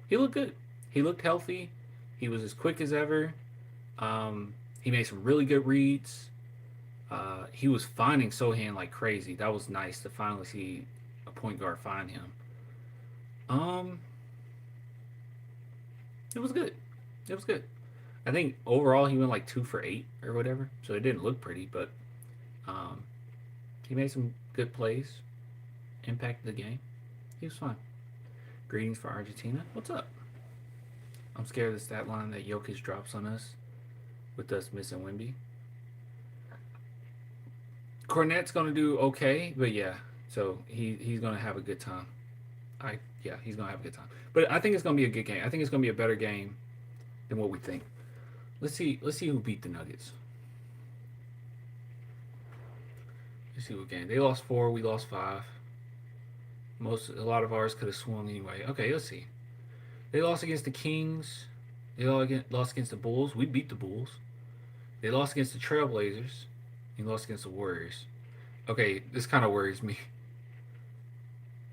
he looked good. He looked healthy. He was as quick as ever. He made some really good reads. He was finding Sohan like crazy. That was nice to finally see a point guard find him. Um, it was good. It was good. I think overall he went like 2 for 8 or whatever. So it didn't look pretty, but um, he made some good plays, impacted the game. He was fine. Greetings for Argentina. What's up? I'm scared of the stat line that Jokic drops on us with us missing Wemby. Cornette's gonna do okay, but yeah, so he's gonna have a good time. He's gonna have a good time. But I think it's gonna be a good game. I think it's gonna be a better game than what we think. Let's see who beat the Nuggets. Let's see what game. They lost 4, we lost 5. A lot of ours could have swung anyway. Okay, let's see. They lost against the Kings. They lost against the Bulls. We beat the Bulls. They lost against the Trailblazers. He lost against the Warriors. Okay, this kind of worries me.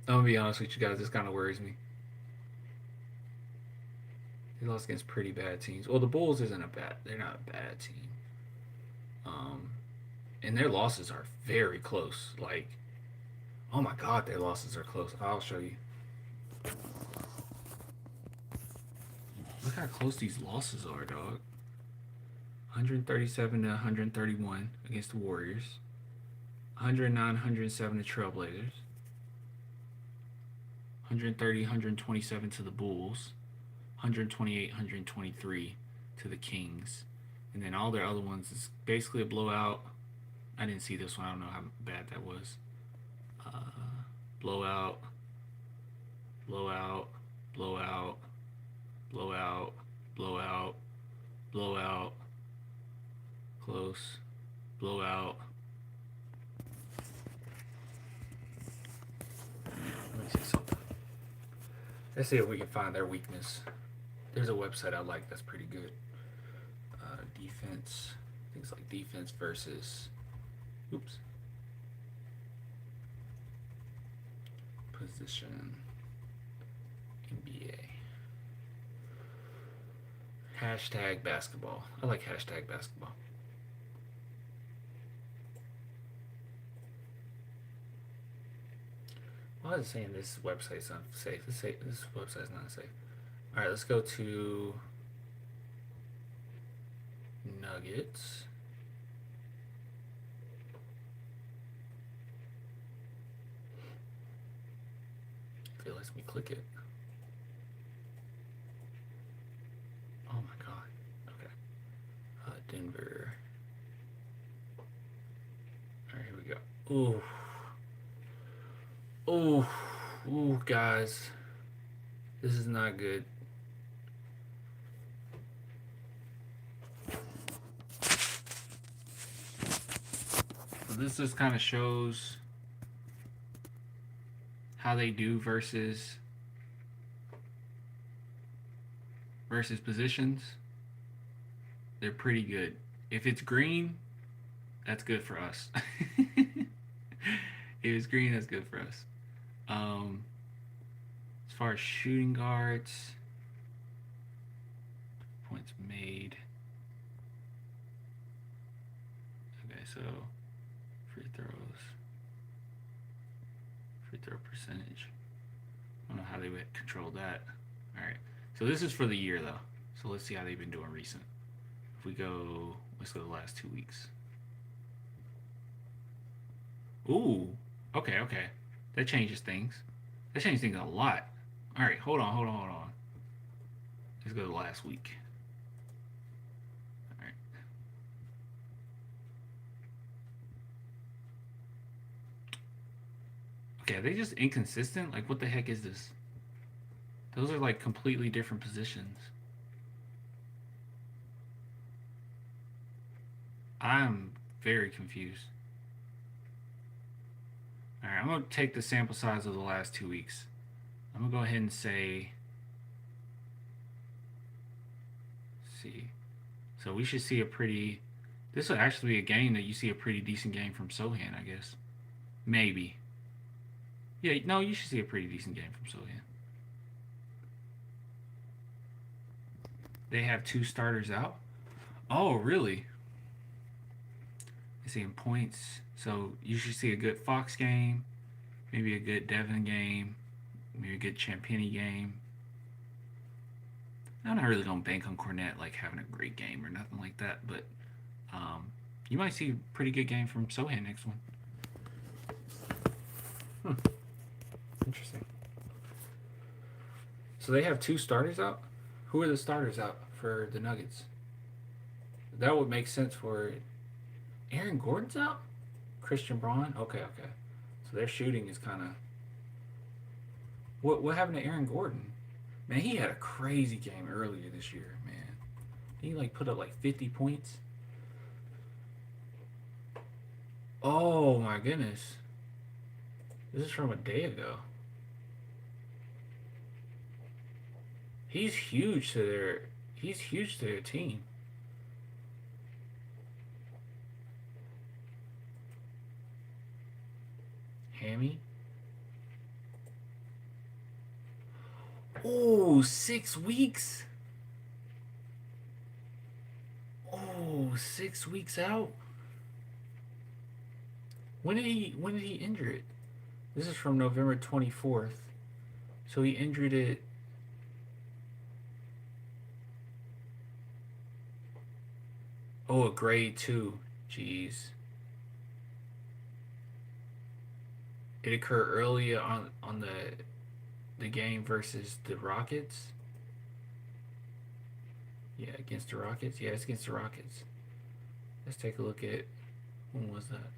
I'm gonna be honest with you guys. This kind of worries me. They lost against pretty bad teams. Well, the Bulls isn't a bad. They're not a bad team. Um, and their losses are very close. Like, oh my God, their losses are close. I'll show you. Look how close these losses are, dog. 137 to 131 against the Warriors. 109, 107 to Trailblazers. 130, 127 to the Bulls. 128, 123 to the Kings. And then all their other ones is basically a blowout. I didn't see this one. I don't know how bad that was. Blowout. Blowout. Blowout. Blowout. Blowout. Blowout. Close. Blowout. Let me see something. Let's see if we can find their weakness. There's a website I like that's pretty good. Defense. Things like defense versus. Oops. Position. NBA. Hashtag basketball. I like hashtag basketball. Why is it saying this website's not safe? This website's not safe. Alright, let's go to Nuggets. If it lets me click it. Oh my God. Okay. Denver. Alright, here we go. Ooh, guys. This is not good. So this just kind of shows how they do versus positions. They're pretty good. If it's green, that's good for us. If it's green, that's good for us. As far as shooting guards, points made. Okay, so free throw percentage. I don't know how they would control that. All right, so this is for the year though. So let's see how they've been doing recent. If we go, let's go the last 2 weeks. Ooh, okay. That changes things. That changes things a lot. All right, hold on. Let's go to the last week. Okay, are they just inconsistent? Like, what the heck is this? Those are like completely different positions. I'm very confused. All right, I'm gonna take the sample size of the last 2 weeks. I'm gonna go ahead and say, see. So we should see a pretty. This will actually be a game that you see a pretty decent game from Sohan, I guess. Maybe. Yeah, no, you should see a pretty decent game from Sohan. They have 2 starters out. Oh, really? I see in points. So you should see a good Fox game, maybe a good Devin game, maybe a good Champini game. I'm not really gonna bank on Cornette like having a great game or nothing like that, but you might see a pretty good game from Sohan next one. Hmm. Interesting. So they have 2 starters out. Who are the starters out for the Nuggets? That would make sense for it. Aaron Gordon's out. Christian Braun. Okay. So their shooting is kind of. What happened to Aaron Gordon? Man, he had a crazy game earlier this year. Man, he like put up like 50 points. Oh my goodness. This is from a day ago. He's huge to their team. Hammy. Oh, 6 weeks. Oh, 6 weeks out. When did he injure it? This is from November 24th. So he injured it. Oh, a grade 2. Jeez. It occurred early on the game versus the Rockets. Yeah, against the Rockets. Yeah, it's against the Rockets. Let's take a look at when was that?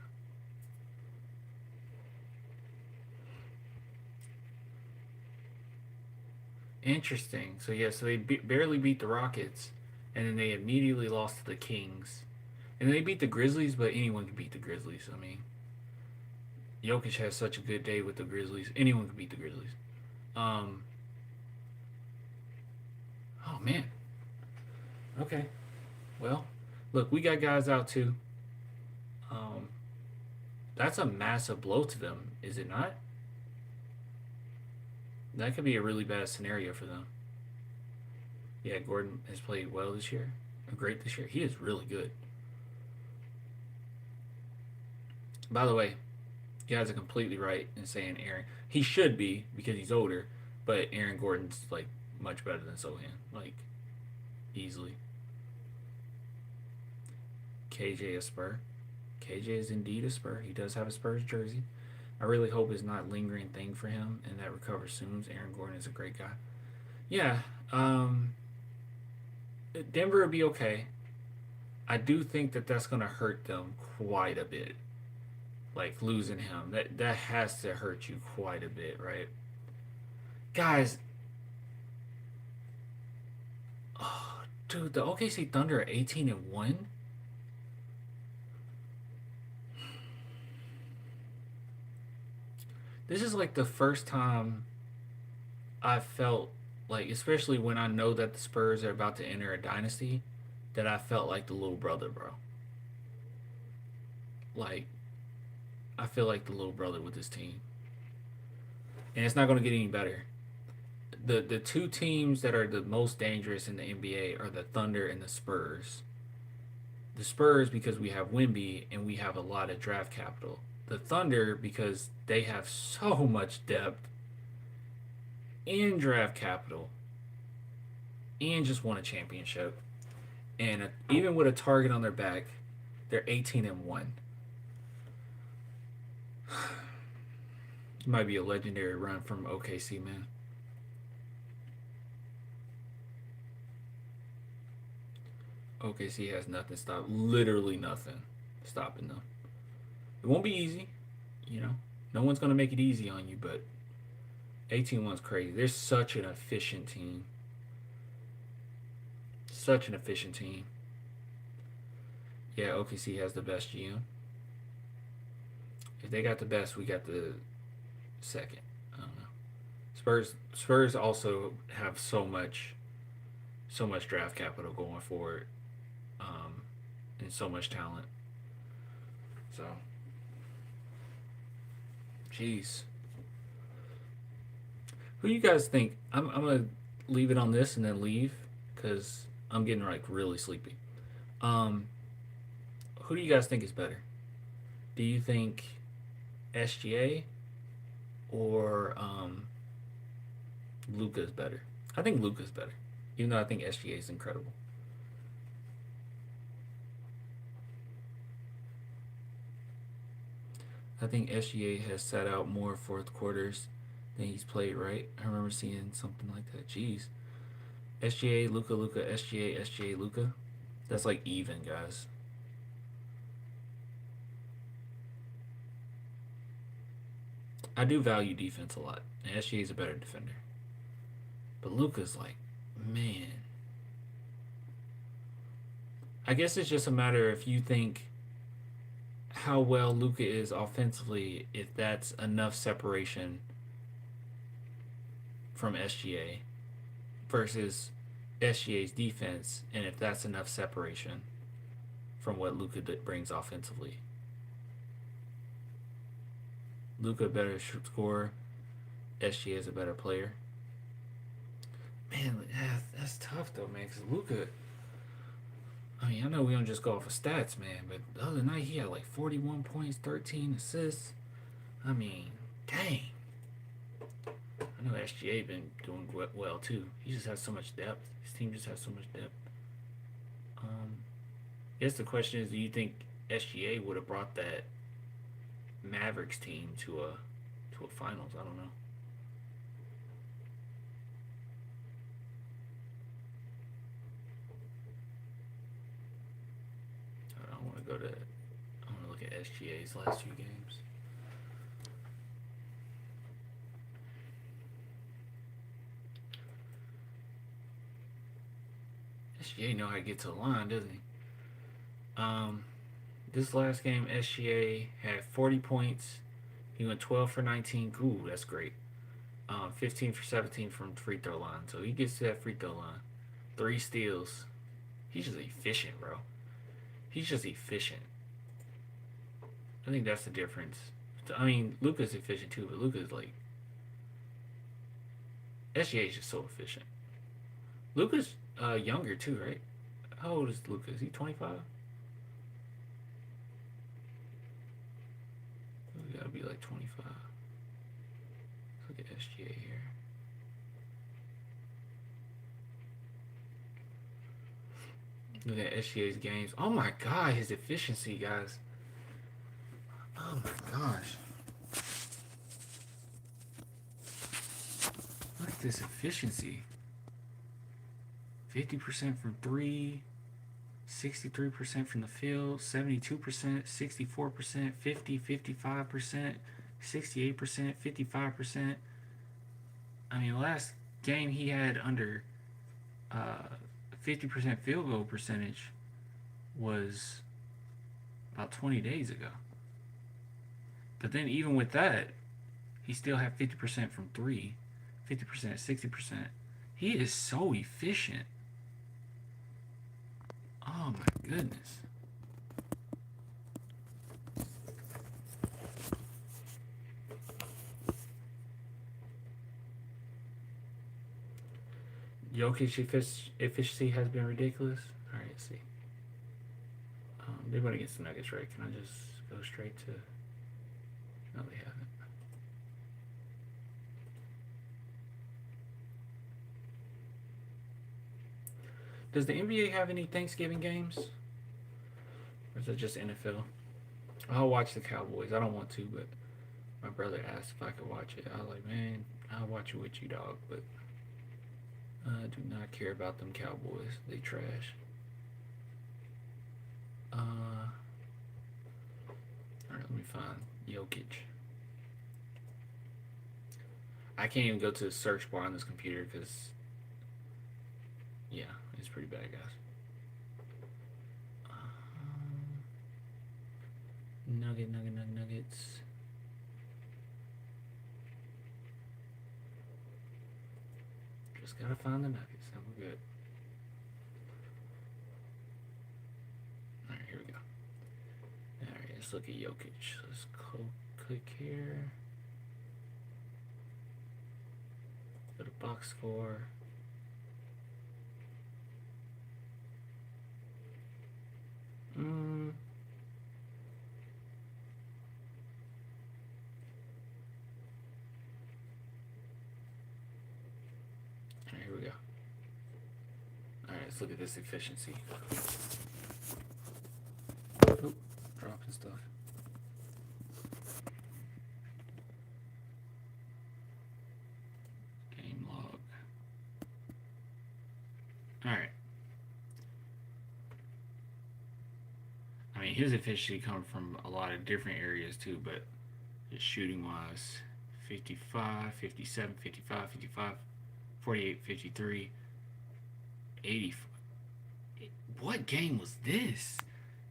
Interesting. So yeah, so they barely beat the Rockets, and then they immediately lost to the Kings, and then they beat the Grizzlies. But anyone can beat the Grizzlies. I mean, Jokic has such a good day with the Grizzlies. Anyone can beat the Grizzlies. Um. Oh man. Okay. Well, look, we got guys out too. Um. That's a massive blow to them, is it not? That could be a really bad scenario for them. Yeah, Gordon has played well this year. Great this year. He is really good. By the way, you guys are completely right in saying Aaron. He should be because he's older, but Aaron Gordon's like much better than Sohan, like easily. KJ a Spur. KJ is indeed a Spur. He does have a Spurs jersey. I really hope it's not a lingering thing for him and that recovers soon. Aaron Gordon is a great guy. Yeah, Denver will be okay. I do think that that's going to hurt them quite a bit. Like losing him, that has to hurt you quite a bit, right? Guys, oh, dude, the OKC Thunder are 18-1. This is like the first time I felt like, especially when I know that the Spurs are about to enter a dynasty, that I felt like the little brother, bro. Like, I feel like the little brother with this team, and it's not going to get any better. The 2 teams that are the most dangerous in the NBA are the Thunder and the Spurs. The Spurs because we have Wimby and we have a lot of draft capital. The Thunder because they have so much depth in draft capital and just won a championship. And even with a target on their back, they're 18-1. It might be a legendary run from OKC, man. OKC has nothing literally nothing stopping them. It won't be easy, you know. No one's gonna make it easy on you, but 18-1's crazy. They're such an efficient team. Such an efficient team. Yeah, OKC has the best GM. If they got the best, we got the second. I don't know. Spurs also have so much draft capital going forward, um, and so much talent. So, jeez, who do you guys think? I'm gonna leave it on this and then leave because I'm getting like really sleepy. Um, who do you guys think is better? Do you think SGA or Luca is better? I think Luca is better, even though I think SGA is incredible. I think SGA has sat out more fourth quarters than he's played, right? I remember seeing something like that. Jeez. SGA, Luca, Luca, SGA, SGA, Luca. That's like even, guys. I do value defense a lot. And SGA is a better defender. But Luca's like, man. I guess it's just a matter if you think how well Luca is offensively, if that's enough separation from SGA versus SGA's defense, and if that's enough separation from what Luca brings offensively. Luca a better scorer, SGA is a better player. Man, that's tough though, man. Because Luca, I mean, I know we don't just go off of stats, man, but the other night he had like 41 points, 13 assists. I mean, dang. I know SGA been doing well too. He just has so much depth. His team just has so much depth. I guess the question is, do you think SGA would have brought that Mavericks team to a finals? I don't know. I want to go to. I want to look at SGA's last few games. SGA know how to get to the line, doesn't he? This last game, SGA had 40 points. He went 12 for 19. Ooh, that's great. 15 for 17 from free throw line. So he gets to that free throw line. 3 steals. He's just efficient, bro. He's just efficient. I think that's the difference. I mean, Luka's efficient too, but Luka's like SGA is just so efficient. Luka's younger too, right? How old is Luka? Is he 25? We gotta be like 25. Look at SGA here. Look at SGA's games. Oh my god, his efficiency, guys. Oh my gosh. Look at this efficiency. 50% from 3, 63% from the field, 72%, 64%, 50, 55%, 68%, 55%. I mean, last game he had under 50% field goal percentage was about 20 days ago. But then even with that, he still had 50% from 3, 50%, 60%. He is so efficient. Oh my goodness. Jokic efficiency has been ridiculous. All right, let's see. They went against the Nuggets, right? Can I just go straight to? No, they haven't. Does the NBA have any Thanksgiving games? Or is it just NFL? I'll watch the Cowboys. I don't want to, but my brother asked if I could watch it. I was like, man, I'll watch it with you, dog, but I do not care about them Cowboys. They trash. Alright, let me find Jokic. I can't even go to the search bar on this computer because, yeah, it's pretty bad, guys. Nuggets. Just gotta find the nuggets, and we're good. Alright, here we go. Alright, let's look at Jokic. Let's click here. Go to box score. Alright, here we go. Alright, let's look at this efficiency. Oop, dropping stuff. Game log. Alright. I mean, his efficiency comes from a lot of different areas too, but just shooting wise, 55, 57, 55, 55, 48, 53, 80. What game was this?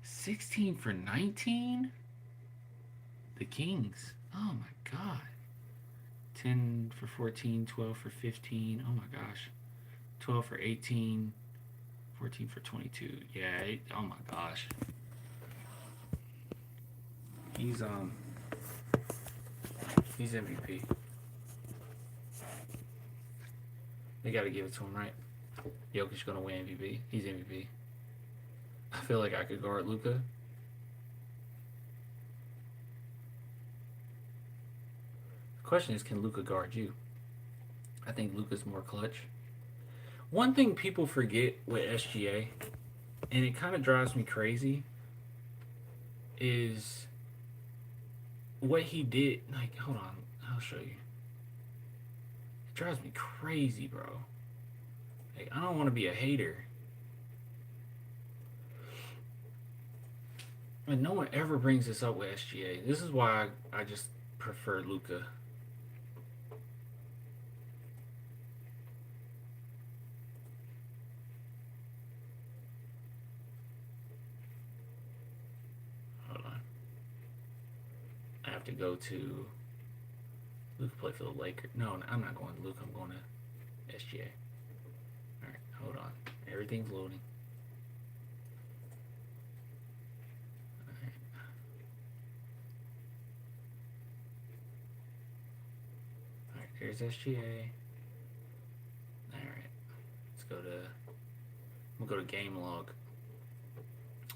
16 for 19? The Kings. Oh my god. 10 for 14, 12 for 15. Oh my gosh. 12 for 18, 14 for 22. Yeah, oh my gosh. He's MVP. They gotta give it to him, right? Jokic's gonna win MVP. He's MVP. I feel like I could guard Luka. The question is, can Luka guard you? I think Luka's more clutch. One thing people forget with SGA, and it kind of drives me crazy, is what he did. Like, hold on, I'll show you. It drives me crazy, bro. Like, I don't want to be a hater. And no one ever brings this up with SGA. This is why I just prefer Luka. Hold on. I have to go to Luka play for the Lakers. No, I'm not going to Luka. I'm going to SGA. Alright, hold on. Everything's loading. Alright, here's SGA. Alright. Let's go to... I'm going to go to game log.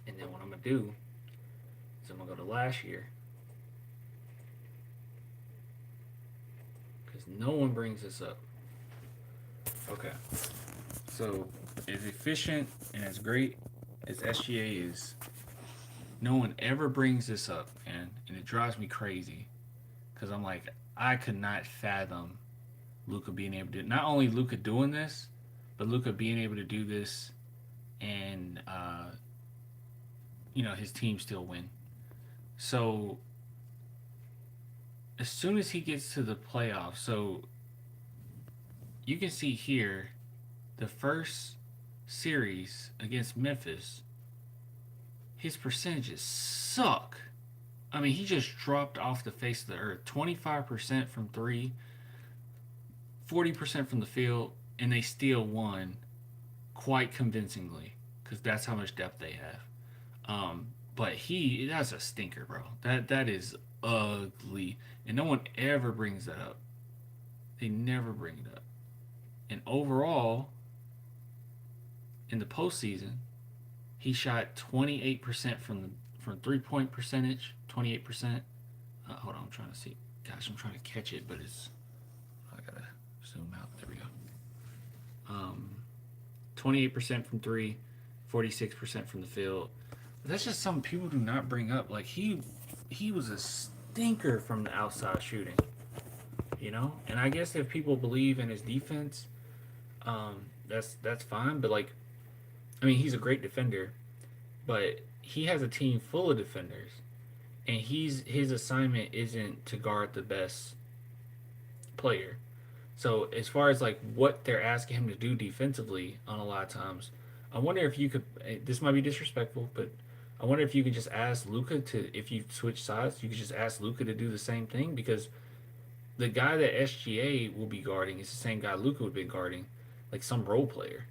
And then what I'm going to do is I'm going to go to last year. Because no one brings this up. Okay. So, as efficient and as great as SGA is, no one ever brings this up, and it drives me crazy. Because I'm like, I could not fathom Luka being able to... Not only Luka doing this, but Luka being able to do this and, his team still win. So, as soon as he gets to the playoffs, so you can see here, the first series against Memphis, his percentages suck. I mean, he just dropped off the face of the earth. 25% from three, 40% from the field, and they still won quite convincingly because that's how much depth they have. But that's a stinker, bro. That is ugly, and no one ever brings that up. They never bring it up. And overall, in the postseason, he shot 28% from 3-point percentage. 28%. Hold on, I'm trying to see. Gosh, I'm trying to catch it, but I gotta zoom out. There we go. 28% from three, 46% from the field. That's just something people do not bring up. Like, he was a stinker from the outside shooting, And I guess if people believe in his defense, that's fine. But like, I mean, he's a great defender, but he has a team full of defenders, and his assignment isn't to guard the best player. So as far as like what they're asking him to do defensively on a lot of times, I wonder if you could. This might be disrespectful, but I wonder if you could just ask Luca to, if you switch sides, you could just ask Luca to do the same thing because the guy that SGA will be guarding is the same guy Luca would be guarding, like some role player.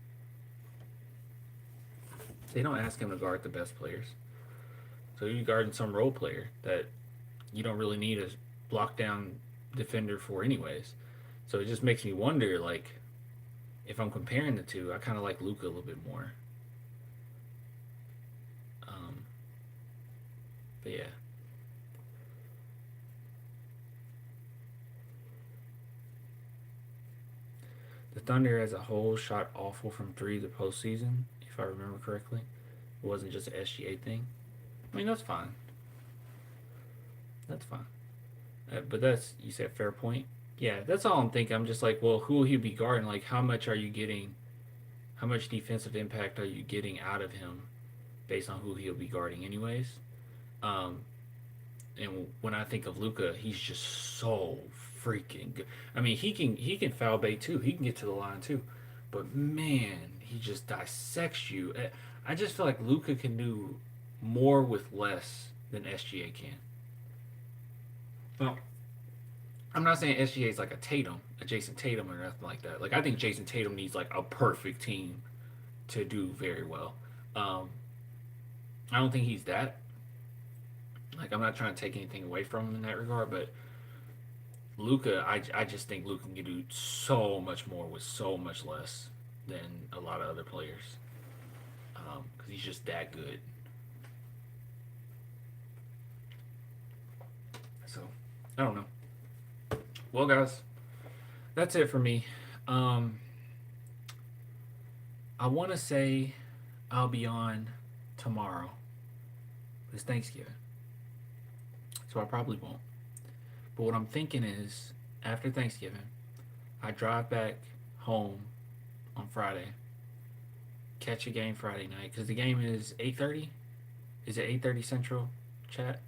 They don't ask him to guard the best players, so you're guarding some role player that you don't really need a block down defender for anyways. So it just makes me wonder, like, if I'm comparing the two, I kind of like Luca a little bit more. Um, but yeah, the Thunder as a whole shot awful from three the postseason, if I remember correctly. It wasn't just an SGA thing. I mean, that's fine. That's fine. But that's, you said fair point. Yeah, that's all I'm thinking. I'm just like, well, who will he be guarding? Like, how much are you getting? How much defensive impact are you getting out of him based on who he'll be guarding, anyways? Um, and when I think of Luca, he's just so freaking good. I mean, he can foul bait too. He can get to the line too. But man, he just dissects you. I just feel like Luca can do more with less than SGA can. Well, I'm not saying SGA is like a Tatum, a Jason Tatum or nothing like that. Like I think Jason Tatum needs like a perfect team to do very well. Um, I don't think he's that. Like I'm not trying to take anything away from him in that regard, but Luca, I just think Luca can do so much more with so much less than a lot of other players because he's just that good. So I don't know. Well, guys, that's it for me. Um, I want to say I'll be on tomorrow. It's Thanksgiving, so I probably won't. But what I'm thinking is after Thanksgiving, I drive back home on Friday, catch a game Friday night because the game is 8:30. Is it 8:30 Central? Chat.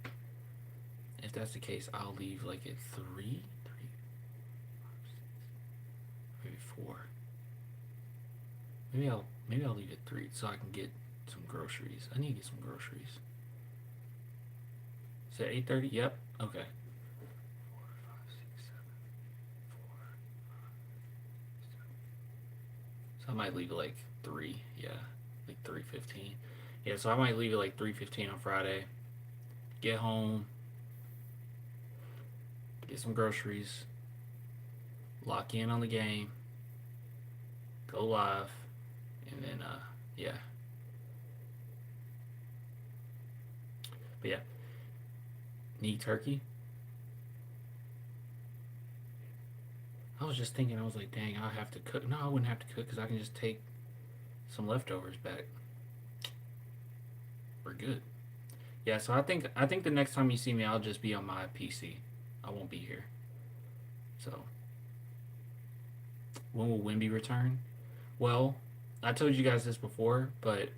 If that's the case, I'll leave like at 3, 3, maybe 4. Maybe I'll leave at 3 so I can get some groceries. I need to get some groceries. Is it 8:30? Yep. Okay. 4, 5, 6, 7, 4. So I might leave at like 3. Yeah, like 3:15. Yeah, so I might leave at like 3:15 on Friday. Get home, get some groceries, lock in on the game, go live, and then yeah. But yeah, need turkey. I was just thinking, I was like, dang, I'll have to cook. No, I wouldn't have to cook because I can just take some leftovers back. We're good. Yeah, so I think the next time you see me, I'll just be on my PC. I won't be here. So when will Wimby return? Well, I told you guys this before, but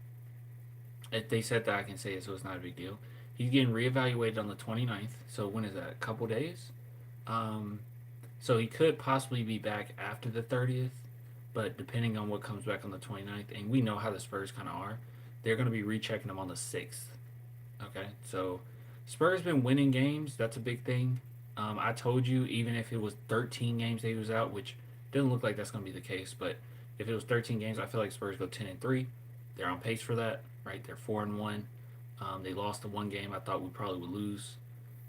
if they said that, I can say it, so it's not a big deal. He's getting reevaluated on the 29th. So when is that? A couple days. Um, so he could possibly be back after the 30th, but depending on what comes back on the 29th, and we know how the Spurs kind of are, they're going to be rechecking him on the 6th. Okay, so Spurs been winning games. That's a big thing. I told you even if it was 13 games that he was out, which doesn't look like that's going to be the case, but if it was 13 games, I feel like Spurs go 10-3. They're on pace for that, right? They're 4-1. They lost the one game I thought we probably would lose,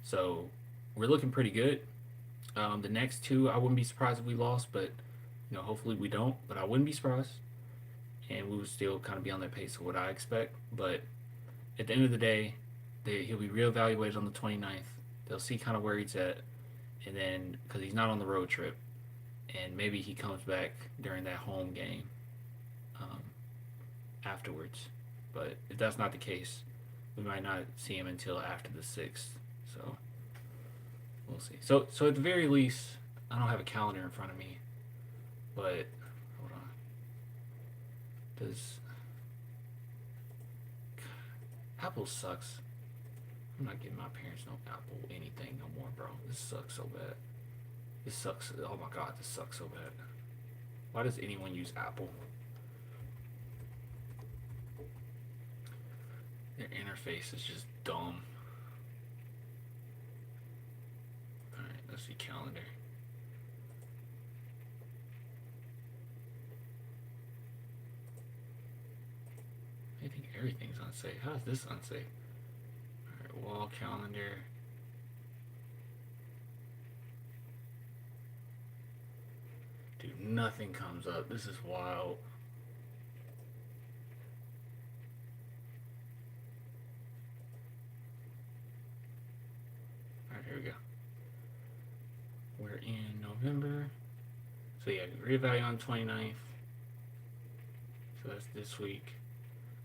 so we're looking pretty good. The next two, I wouldn't be surprised if we lost, but hopefully we don't. But I wouldn't be surprised, and we would still kind of be on that pace of what I expect. But at the end of the day, he'll be reevaluated on the 29th. They'll see kind of where he's at, and then because he's not on the road trip, and maybe he comes back during that home game um, afterwards. But if that's not the case, we might not see him until after the 6th. So we'll see. So at the very least, I don't have a calendar in front of me, but hold on. Does Apple sucks? I'm not getting my parents no Apple anything no more, bro. This sucks so bad. This sucks. Oh my god, this sucks so bad. Why does anyone use Apple? Their interface is just dumb. Alright, let's see calendar. I think everything's unsafe. How is this unsafe? Alright, wall calendar. Dude, nothing comes up. This is wild. Alright, here we go. We're in November. So yeah, reevaluate on 29th. So that's this week.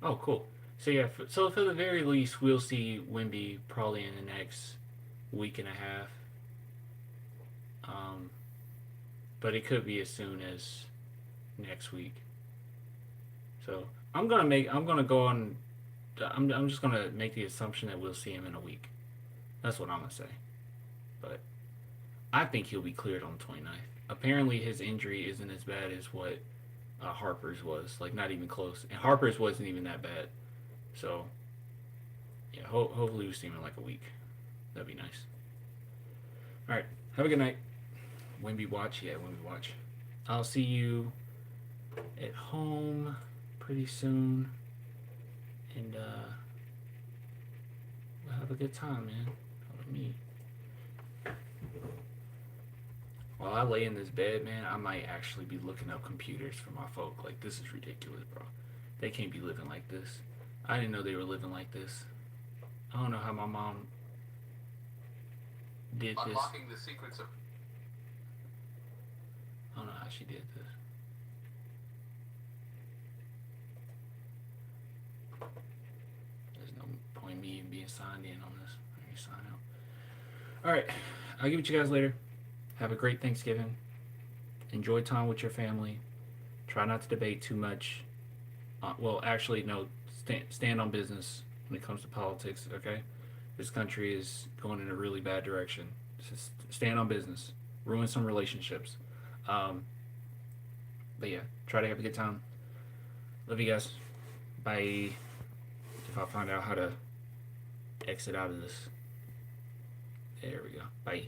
Oh, cool. So yeah, so for the very least, we'll see Wimby probably in the next week and a half. But it could be as soon as next week. So I'm gonna go on. I'm just gonna make the assumption that we'll see him in a week. That's what I'm gonna say. But I think he'll be cleared on the 29th. Apparently, his injury isn't as bad as what Harper's was. Like, not even close. And Harper's wasn't even that bad. So, yeah, hopefully we see him in like a week. That'd be nice. All right. Have a good night. Wimby watch. Yeah, Wimby watch. I'll see you at home pretty soon. And we'll have a good time, man. With me. While I lay in this bed, man, I might actually be looking up computers for my folk. Like, this is ridiculous, bro. They can't be living like this. I didn't know they were living like this. I don't know how my mom did this. Unlocking the secrets of... I don't know how she did this. There's no point in me even being signed in on this. Let me sign out. Alright, I'll give it to you guys later. Have a great Thanksgiving. Enjoy time with your family. Try not to debate too much. Well, actually, no. Stand on business when it comes to politics, okay? This country is going in a really bad direction. Just stand on business. Ruin some relationships. But yeah, try to have a good time. Love you guys. Bye. If I find out how to exit out of this. There we go. Bye.